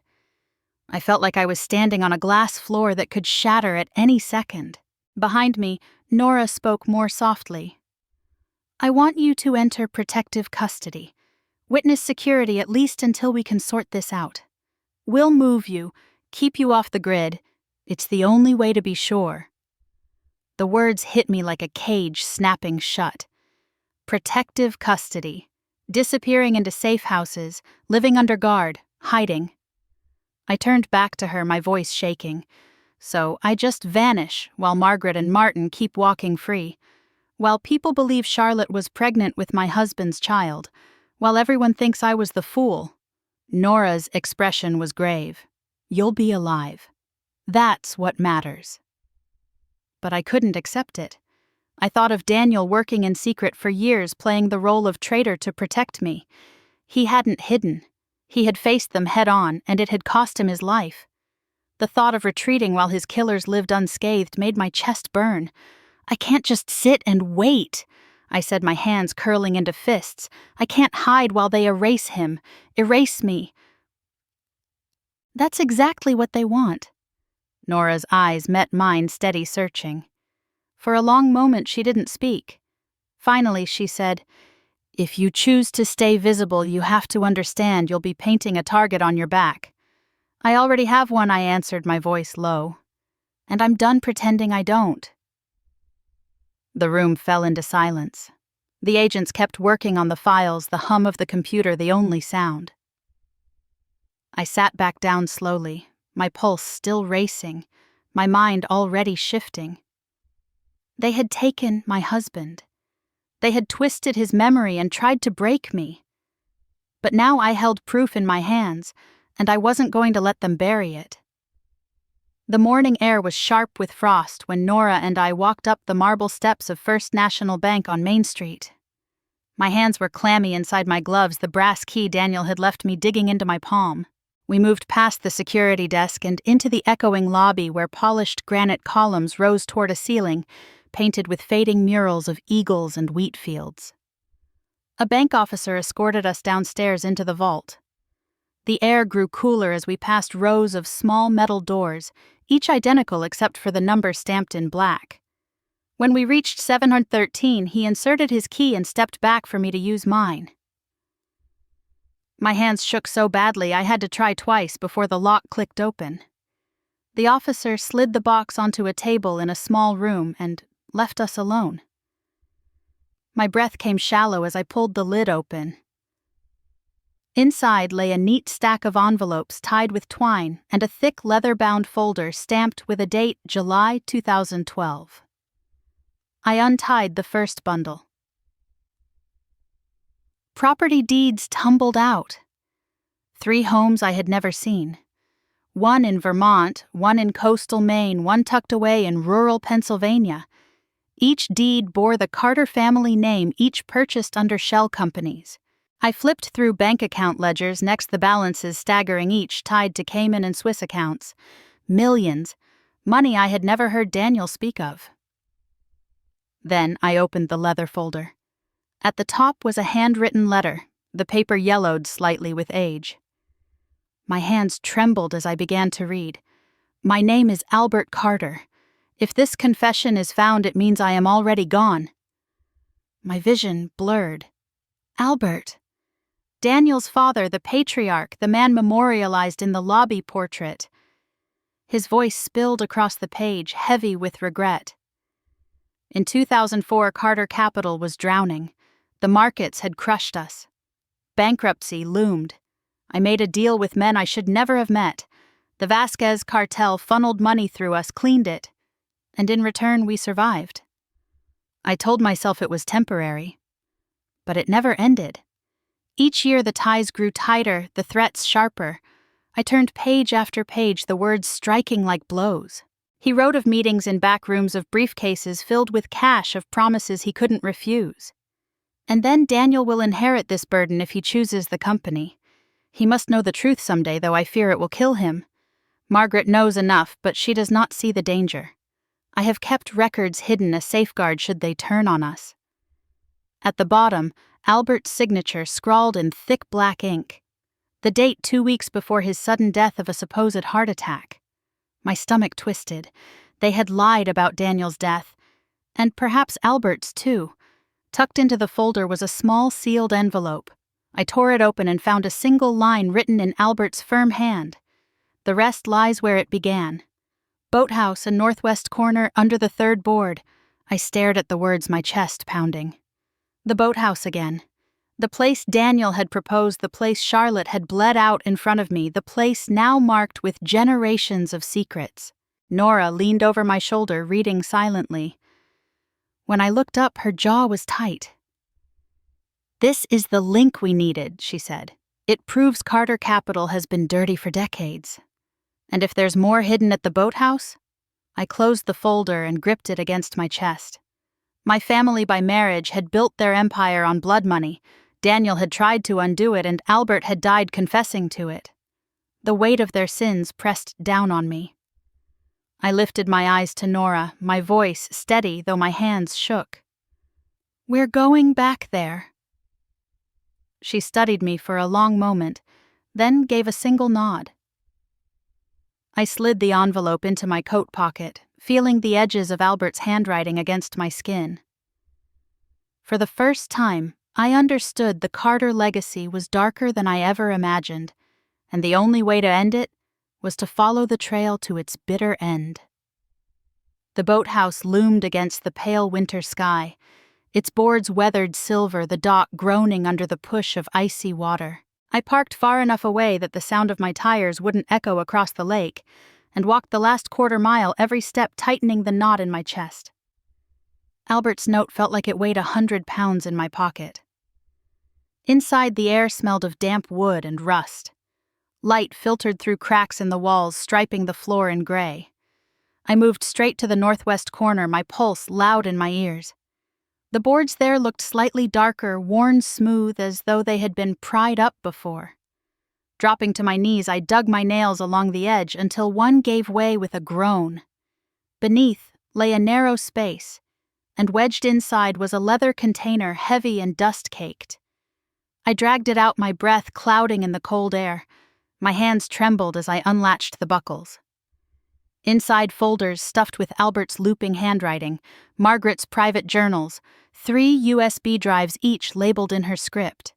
Speaker 1: I felt like I was standing on a glass floor that could shatter at any second. Behind me, Nora spoke more softly. I want you to enter protective custody. Witness security at least until we can sort this out. We'll move you, keep you off the grid. It's the only way to be sure. The words hit me like a cage snapping shut. Protective custody. Disappearing into safe houses, living under guard, hiding. I turned back to her, my voice shaking. So I just vanish while Margaret and Martin keep walking free. While people believe Charlotte was pregnant with my husband's child. While everyone thinks I was the fool. Nora's expression was grave. You'll be alive. That's what matters. But I couldn't accept it. I thought of Daniel working in secret for years, playing the role of traitor to protect me. He hadn't hidden. He had faced them head-on, and it had cost him his life. The thought of retreating while his killers lived unscathed made my chest burn. I can't just sit and wait, I said, my hands curling into fists. I can't hide while they erase him, erase me. That's exactly what they want. Nora's eyes met mine, steady searching. For a long moment she didn't speak. Finally she said, If you choose to stay visible, you have to understand you'll be painting a target on your back. I already have one, I answered, my voice low. And I'm done pretending I don't. The room fell into silence. The agents kept working on the files, the hum of the computer the only sound. I sat back down slowly, my pulse still racing, my mind already shifting. They had taken my husband. They had twisted his memory and tried to break me. But now I held proof in my hands, and I wasn't going to let them bury it. The morning air was sharp with frost when Nora and I walked up the marble steps of First National Bank on Main Street. My hands were clammy inside my gloves, the brass key Daniel had left me digging into my palm. We moved past the security desk and into the echoing lobby where polished granite columns rose toward a ceiling, painted with fading murals of eagles and wheat fields. A bank officer escorted us downstairs into the vault. The air grew cooler as we passed rows of small metal doors, each identical except for the number stamped in black. When we reached 713, he inserted his key and stepped back for me to use mine. My hands shook so badly I had to try twice before the lock clicked open. The officer slid the box onto a table in a small room and left us alone. My breath came shallow as I pulled the lid open. Inside lay a neat stack of envelopes tied with twine and a thick leather-bound folder stamped with a date July 2012. I untied the first bundle. Property deeds tumbled out. 3 homes I had never seen. One in Vermont, one in coastal Maine, one tucked away in rural Pennsylvania. Each deed bore the Carter family name, each purchased under shell companies. I flipped through bank account ledgers, next the balances staggering, each tied to Cayman and Swiss accounts. Millions. Money I had never heard Daniel speak of. Then I opened the leather folder. At the top was a handwritten letter, the paper yellowed slightly with age. My hands trembled as I began to read. My name is Albert Carter. If this confession is found, it means I am already gone. My vision blurred. Albert. Daniel's father, the patriarch, the man memorialized in the lobby portrait. His voice spilled across the page, heavy with regret. In 2004, Carter Capital was drowning. The markets had crushed us. Bankruptcy loomed. I made a deal with men I should never have met. The Vasquez cartel funneled money through us, cleaned it. And in return, we survived. I told myself it was temporary. But it never ended. Each year the ties grew tighter, the threats sharper. I turned page after page, the words striking like blows. He wrote of meetings in back rooms, of briefcases filled with cash, of promises he couldn't refuse. And then Daniel will inherit this burden if he chooses the company. He must know the truth someday, though I fear it will kill him. Margaret knows enough, but she does not see the danger. I have kept records hidden as safeguard should they turn on us. At the bottom, Albert's signature scrawled in thick black ink. The date 2 weeks before his sudden death of a supposed heart attack. My stomach twisted. They had lied about Daniel's death. And perhaps Albert's too. Tucked into the folder was a small sealed envelope. I tore it open and found a single line written in Albert's firm hand. The rest lies where it began. Boathouse and northwest corner under the third board. I stared at the words, my chest pounding. The boathouse again. The place Daniel had proposed, the place Charlotte had bled out in front of me, the place now marked with generations of secrets. Nora leaned over my shoulder, reading silently. When I looked up, her jaw was tight. "This is the link we needed," she said. "It proves Carter Capital has been dirty for decades. And if there's more hidden at the boathouse?" I closed the folder and gripped it against my chest. My family by marriage had built their empire on blood money. Daniel had tried to undo it, and Albert had died confessing to it. The weight of their sins pressed down on me. I lifted my eyes to Nora, my voice steady though my hands shook. "We're going back there." She studied me for a long moment, then gave a single nod. I slid the envelope into my coat pocket, feeling the edges of Albert's handwriting against my skin. For the first time, I understood the Carter legacy was darker than I ever imagined, and the only way to end it was to follow the trail to its bitter end. The boathouse loomed against the pale winter sky, its boards weathered silver, the dock groaning under the push of icy water. I parked far enough away that the sound of my tires wouldn't echo across the lake, and walked the last quarter mile, every step tightening the knot in my chest. Albert's note felt like it weighed 100 pounds in my pocket. Inside, the air smelled of damp wood and rust. Light filtered through cracks in the walls, striping the floor in gray. I moved straight to the northwest corner, my pulse loud in my ears. The boards there looked slightly darker, worn smooth as though they had been pried up before. Dropping to my knees, I dug my nails along the edge until one gave way with a groan. Beneath lay a narrow space, and wedged inside was a leather container heavy and dust-caked. I dragged it out, my breath clouding in the cold air. My hands trembled as I unlatched the buckles. Inside, folders stuffed with Albert's looping handwriting, Margaret's private journals, 3 USB drives each labeled in her script.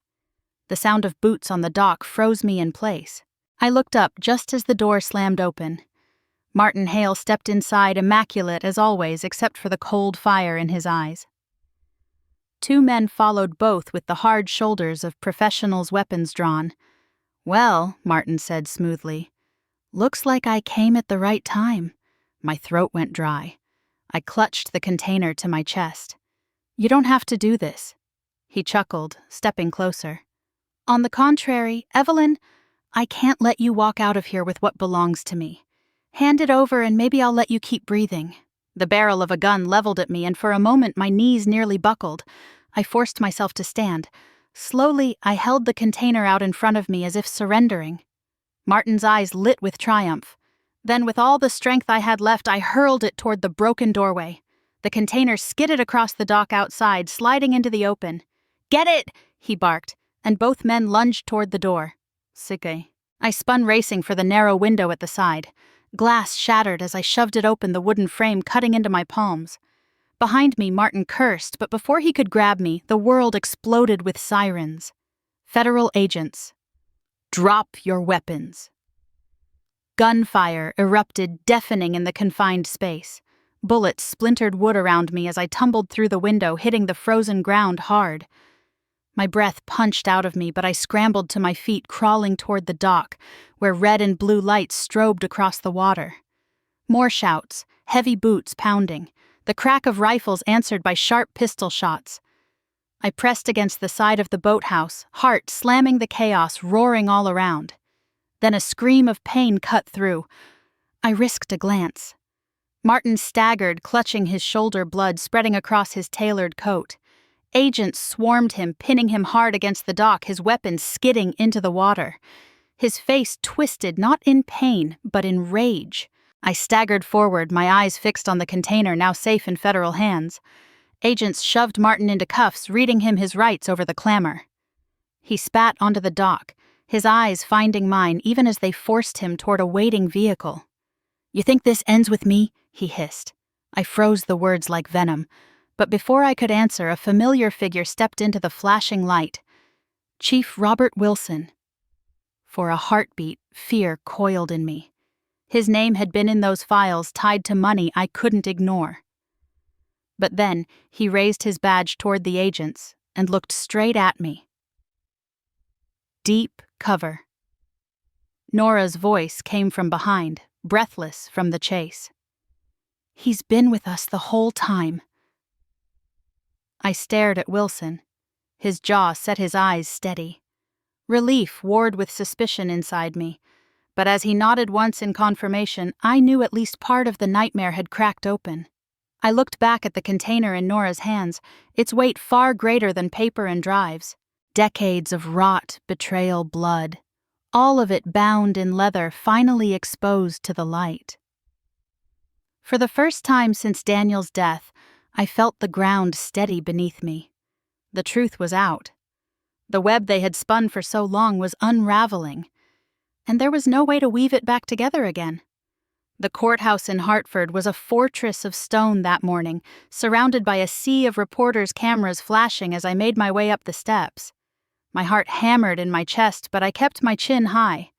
Speaker 1: The sound of boots on the dock froze me in place. I looked up just as the door slammed open. Martin Hale stepped inside, immaculate as always, except for the cold fire in his eyes. 2 men followed, both with the hard shoulders of professionals' weapons drawn. "Well," Martin said smoothly, "looks like I came at the right time." My throat went dry. I clutched the container to my chest. "You don't have to do this." He chuckled, stepping closer. "On the contrary, Evelyn, I can't let you walk out of here with what belongs to me. Hand it over and maybe I'll let you keep breathing." The barrel of a gun leveled at me, and for a moment my knees nearly buckled. I forced myself to stand. Slowly, I held the container out in front of me as if surrendering. Martin's eyes lit with triumph. Then, with all the strength I had left, I hurled it toward the broken doorway. The container skidded across the dock outside, sliding into the open. "Get it!" he barked, and both men lunged toward the door. Sigue. I spun racing for the narrow window at the side. Glass shattered as I shoved it open, the wooden frame cutting into my palms. Behind me, Martin cursed, but before he could grab me, the world exploded with sirens. Federal agents. "Drop your weapons." Gunfire erupted, deafening in the confined space. Bullets splintered wood around me as I tumbled through the window, hitting the frozen ground hard. My breath punched out of me, but I scrambled to my feet, crawling toward the dock, where red and blue lights strobed across the water. More shouts, heavy boots pounding, the crack of rifles answered by sharp pistol shots. I pressed against the side of the boathouse, heart slamming the chaos, roaring all around. Then a scream of pain cut through. I risked a glance. Martin staggered, clutching his shoulder, blood spreading across his tailored coat. Agents swarmed him, pinning him hard against the dock, his weapons skidding into the water. His face twisted not in pain, but in rage. I staggered forward, my eyes fixed on the container now safe in federal hands. Agents shoved Martin into cuffs, reading him his rights over the clamor. He spat onto the dock, his eyes finding mine even as they forced him toward a waiting vehicle. "You think this ends with me?" he hissed. I froze the words like venom, but before I could answer, a familiar figure stepped into the flashing light. Chief Robert Wilson. For a heartbeat, fear coiled in me. His name had been in those files tied to money I couldn't ignore. But then he raised his badge toward the agents and looked straight at me. Deep cover. Nora's voice came from behind, breathless from the chase. "He's been with us the whole time." I stared at Wilson. His jaw set, his eyes steady. Relief warred with suspicion inside me, but as he nodded once in confirmation, I knew at least part of the nightmare had cracked open. I looked back at the container in Nora's hands, its weight far greater than paper and drives. Decades of rot, betrayal, blood. All of it bound in leather, finally exposed to the light. For the first time since Daniel's death, I felt the ground steady beneath me. The truth was out. The web they had spun for so long was unraveling, and there was no way to weave it back together again. The courthouse in Hartford was a fortress of stone that morning, surrounded by a sea of reporters' cameras flashing as I made my way up the steps. My heart hammered in my chest, but I kept my chin high.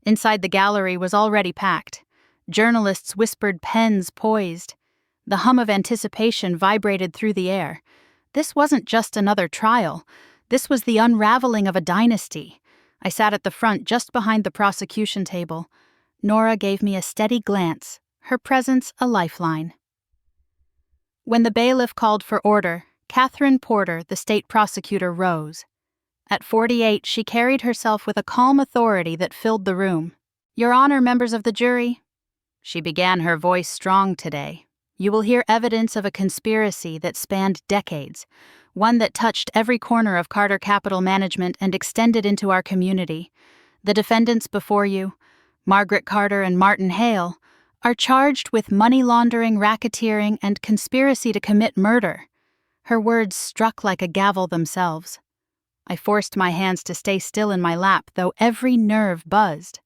Speaker 1: Inside the gallery was already packed. Journalists whispered, pens poised. The hum of anticipation vibrated through the air. This wasn't just another trial. This was the unraveling of a dynasty. I sat at the front just behind the prosecution table. Nora gave me a steady glance, her presence a lifeline. When the bailiff called for order, Catherine Porter, the state prosecutor, rose. At 48, she carried herself with a calm authority that filled the room. "Your Honor, members of the jury," she began, her voice strong today, "you will hear evidence of a conspiracy that spanned decades, one that touched every corner of Carter Capital Management and extended into our community. The defendants before you, Margaret Carter and Martin Hale, are charged with money laundering, racketeering, and conspiracy to commit murder." Her words struck like a gavel themselves. I forced my hands to stay still in my lap, though every nerve buzzed.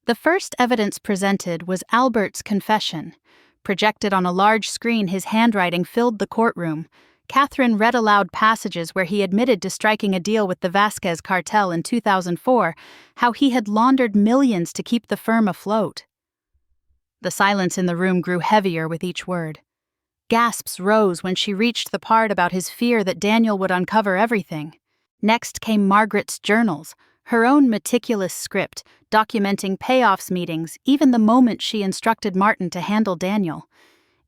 Speaker 1: The first evidence presented was Albert's confession. Projected on a large screen, his handwriting filled the courtroom. Catherine read aloud passages where he admitted to striking a deal with the Vasquez cartel in 2004, how he had laundered millions to keep the firm afloat. The silence in the room grew heavier with each word. Gasps rose when she reached the part about his fear that Daniel would uncover everything. Next came Margaret's journals, her own meticulous script, documenting payoffs meetings, even the moment she instructed Martin to handle Daniel.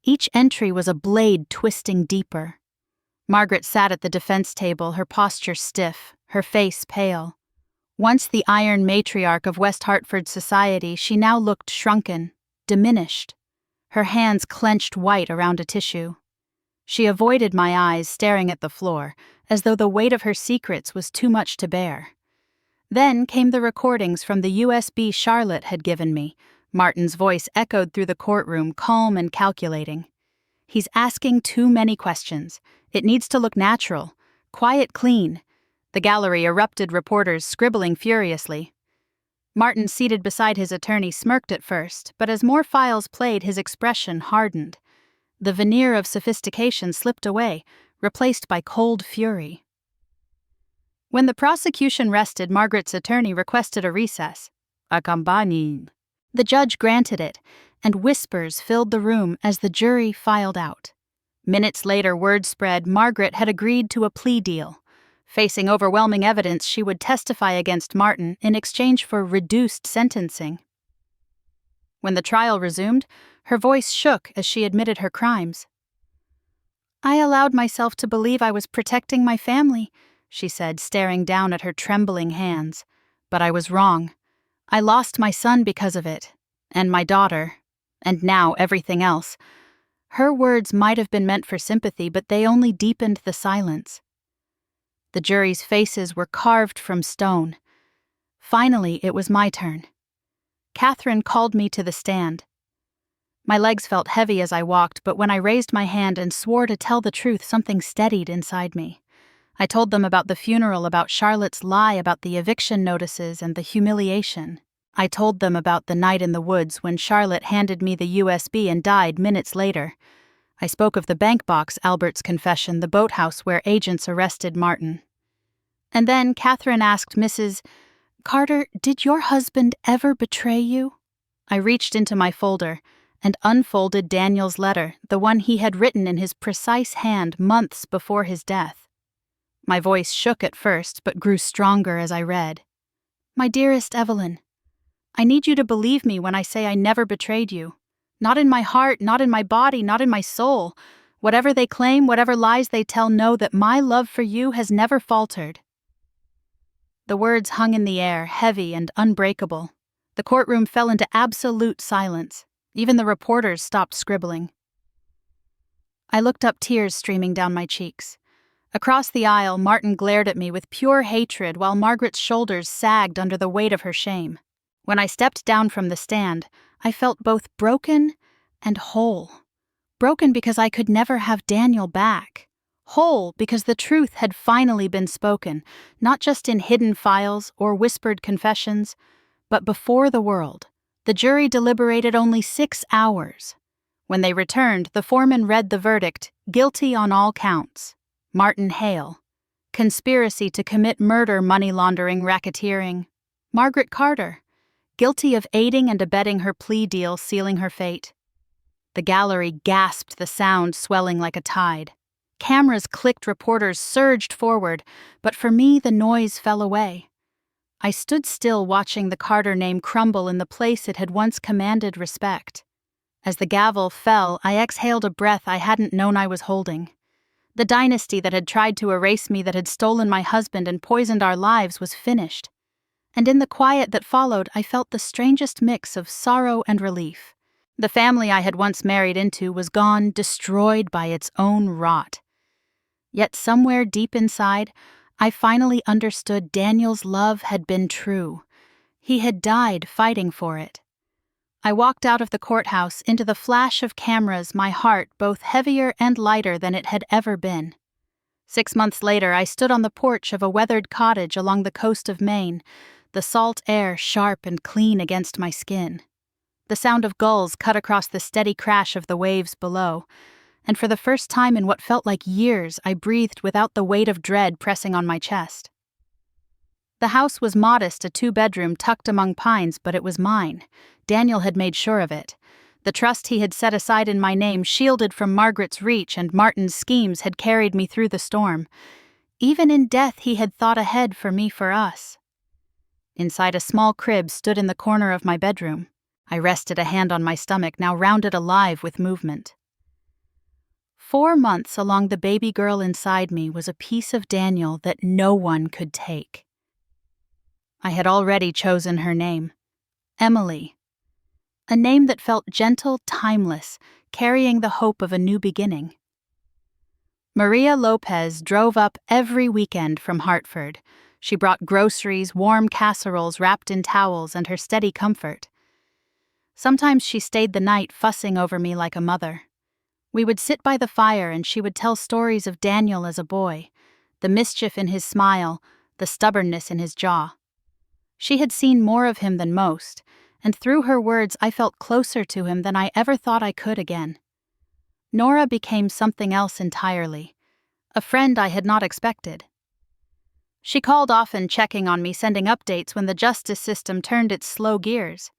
Speaker 1: Each entry was a blade twisting deeper. Margaret sat at the defense table, her posture stiff, her face pale. Once the iron matriarch of West Hartford society, she now looked shrunken, diminished. Her hands clenched white around a tissue. She avoided my eyes, staring at the floor, as though the weight of her secrets was too much to bear. Then came the recordings from the USB Charlotte had given me. Martin's voice echoed through the courtroom, calm and calculating. "He's asking too many questions. It needs to look natural. Quiet, clean." The gallery erupted, reporters scribbling furiously. Martin, seated beside his attorney, smirked at first, but as more files played, his expression hardened. The veneer of sophistication slipped away, replaced by cold fury. When the prosecution rested, Margaret's attorney requested a recess. "Accompagne." The judge granted it, and whispers filled the room as the jury filed out. Minutes later, word spread Margaret had agreed to a plea deal. Facing overwhelming evidence, she would testify against Martin in exchange for reduced sentencing. When the trial resumed, her voice shook as she admitted her crimes. "I allowed myself to believe I was protecting my family," she said, staring down at her trembling hands. "But I was wrong. I lost my son because of it, and my daughter, and now everything else." Her words might have been meant for sympathy, but they only deepened the silence. The jury's faces were carved from stone. Finally, it was my turn. Catherine called me to the stand. My legs felt heavy as I walked, but when I raised my hand and swore to tell the truth, something steadied inside me. I told them about the funeral, about Charlotte's lie, about the eviction notices and the humiliation. I told them about the night in the woods when Charlotte handed me the USB and died minutes later. I spoke of the bank box, Albert's confession, the boathouse where agents arrested Martin. And then Catherine asked Mrs. Carter, did your husband ever betray you? I reached into my folder and unfolded Daniel's letter, the one he had written in his precise hand months before his death. My voice shook at first, but grew stronger as I read. My dearest Evelyn, I need you to believe me when I say I never betrayed you. Not in my heart, not in my body, not in my soul. Whatever they claim, whatever lies they tell, know that my love for you has never faltered. The words hung in the air, heavy and unbreakable. The courtroom fell into absolute silence. Even the reporters stopped scribbling. I looked up, tears streaming down my cheeks. Across the aisle, Martin glared at me with pure hatred while Margaret's shoulders sagged under the weight of her shame. When I stepped down from the stand, I felt both broken and whole. Broken because I could never have Daniel back. Whole because the truth had finally been spoken, not just in hidden files or whispered confessions, but before the world. The jury deliberated only 6 hours. When they returned, the foreman read the verdict, guilty on all counts. Martin Hale. Conspiracy to commit murder, money laundering, racketeering. Margaret Carter. Guilty of aiding and abetting her plea deal, sealing her fate. The gallery gasped, the sound swelling like a tide. Cameras clicked, reporters surged forward, but for me the noise fell away. I stood still watching the Carter name crumble in the place it had once commanded respect. As the gavel fell, I exhaled a breath I hadn't known I was holding. The dynasty that had tried to erase me, that had stolen my husband and poisoned our lives, was finished. And in the quiet that followed, I felt the strangest mix of sorrow and relief. The family I had once married into was gone, destroyed by its own rot. Yet somewhere deep inside, I finally understood Daniel's love had been true. He had died fighting for it. I walked out of the courthouse into the flash of cameras, my heart both heavier and lighter than it had ever been. 6 months later, I stood on the porch of a weathered cottage along the coast of Maine, the salt air sharp and clean against my skin. The sound of gulls cut across the steady crash of the waves below, and for the first time in what felt like years, I breathed without the weight of dread pressing on my chest. The house was modest, a 2-bedroom tucked among pines, but it was mine. Daniel had made sure of it. The trust he had set aside in my name, shielded from Margaret's reach, and Martin's schemes had carried me through the storm. Even in death he had thought ahead for me, for us. Inside a small crib stood in the corner of my bedroom. I rested a hand on my stomach, now rounded alive with movement. 4 months along the baby girl inside me was a piece of Daniel that no one could take. I had already chosen her name, Emily. A name that felt gentle, timeless, carrying the hope of a new beginning. Maria Lopez drove up every weekend from Hartford. She brought groceries, warm casseroles wrapped in towels, and her steady comfort. Sometimes she stayed the night, fussing over me like a mother. We would sit by the fire and she would tell stories of Daniel as a boy, the mischief in his smile, the stubbornness in his jaw. She had seen more of him than most, and through her words I felt closer to him than I ever thought I could again. Nora became something else entirely, a friend I had not expected. She called often, checking on me, sending updates when the justice system turned its slow gears.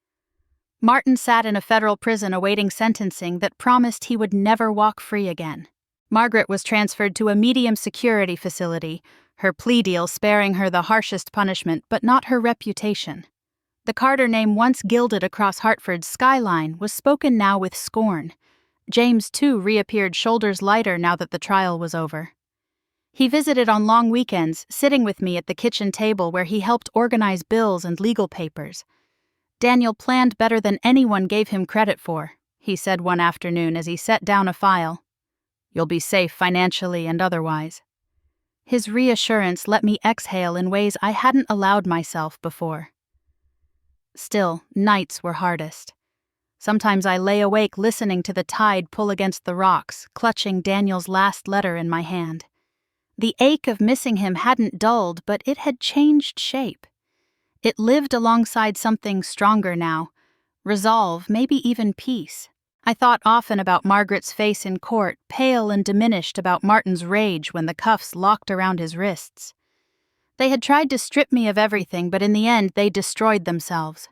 Speaker 1: Martin sat in a federal prison awaiting sentencing that promised he would never walk free again. Margaret was transferred to a medium security facility, her plea deal sparing her the harshest punishment, but not her reputation. The Carter name, once gilded across Hartford's skyline, was spoken now with scorn. James, too, reappeared, shoulders lighter now that the trial was over. He visited on long weekends, sitting with me at the kitchen table where he helped organize bills and legal papers. Daniel planned better than anyone gave him credit for, he said one afternoon as he set down a file. You'll be safe financially and otherwise. His reassurance let me exhale in ways I hadn't allowed myself before. Still, nights were hardest. Sometimes I lay awake listening to the tide pull against the rocks, clutching Daniel's last letter in my hand. The ache of missing him hadn't dulled, but it had changed shape. It lived alongside something stronger now. Resolve, maybe even peace. I thought often about Margaret's face in court, pale and diminished, about Martin's rage when the cuffs locked around his wrists. They had tried to strip me of everything, but in the end they destroyed themselves.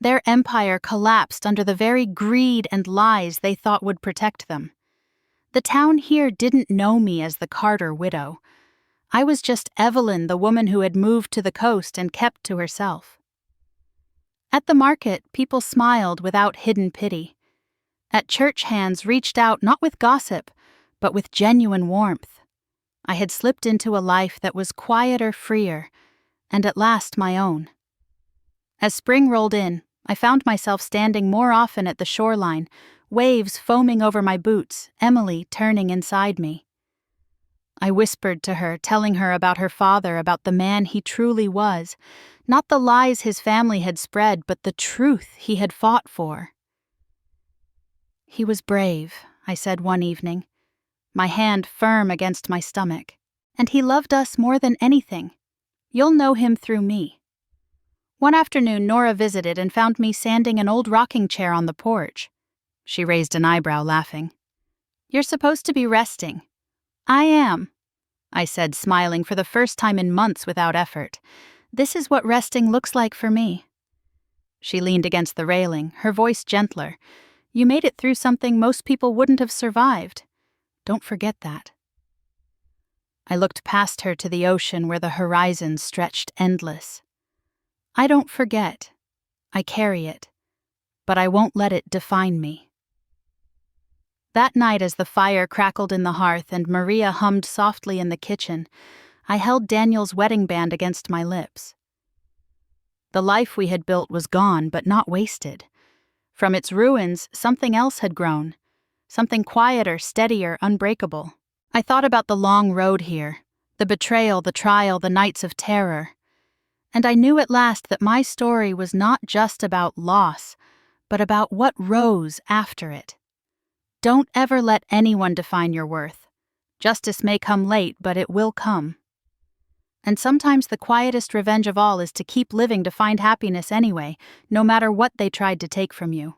Speaker 1: Their empire collapsed under the very greed and lies they thought would protect them. The town here didn't know me as the Carter widow. I was just Evelyn, the woman who had moved to the coast and kept to herself. At the market, people smiled without hidden pity. At church, hands reached out not with gossip, but with genuine warmth. I had slipped into a life that was quieter, freer, and at last my own. As spring rolled in, I found myself standing more often at the shoreline, waves foaming over my boots, Emily turning inside me. I whispered to her, telling her about her father, about the man he truly was, not the lies his family had spread, but the truth he had fought for. He was brave, I said one evening, my hand firm against my stomach, and he loved us more than anything. You'll know him through me. One afternoon, Nora visited and found me sanding an old rocking chair on the porch. She raised an eyebrow, laughing. "You're supposed to be resting." "I am," I said, smiling for the first time in months without effort. "This is what resting looks like for me." She leaned against the railing, her voice gentler. "You made it through something most people wouldn't have survived. Don't forget that." I looked past her to the ocean where the horizon stretched endless. I don't forget. I carry it. But I won't let it define me. That night, as the fire crackled in the hearth and Maria hummed softly in the kitchen, I held Daniel's wedding band against my lips. The life we had built was gone, but not wasted. From its ruins, something else had grown. Something quieter, steadier, unbreakable. I thought about the long road here, the betrayal, the trial, the nights of terror. And I knew at last that my story was not just about loss, but about what rose after it. Don't ever let anyone define your worth. Justice may come late, but it will come. And sometimes the quietest revenge of all is to keep living to find happiness anyway, no matter what they tried to take from you.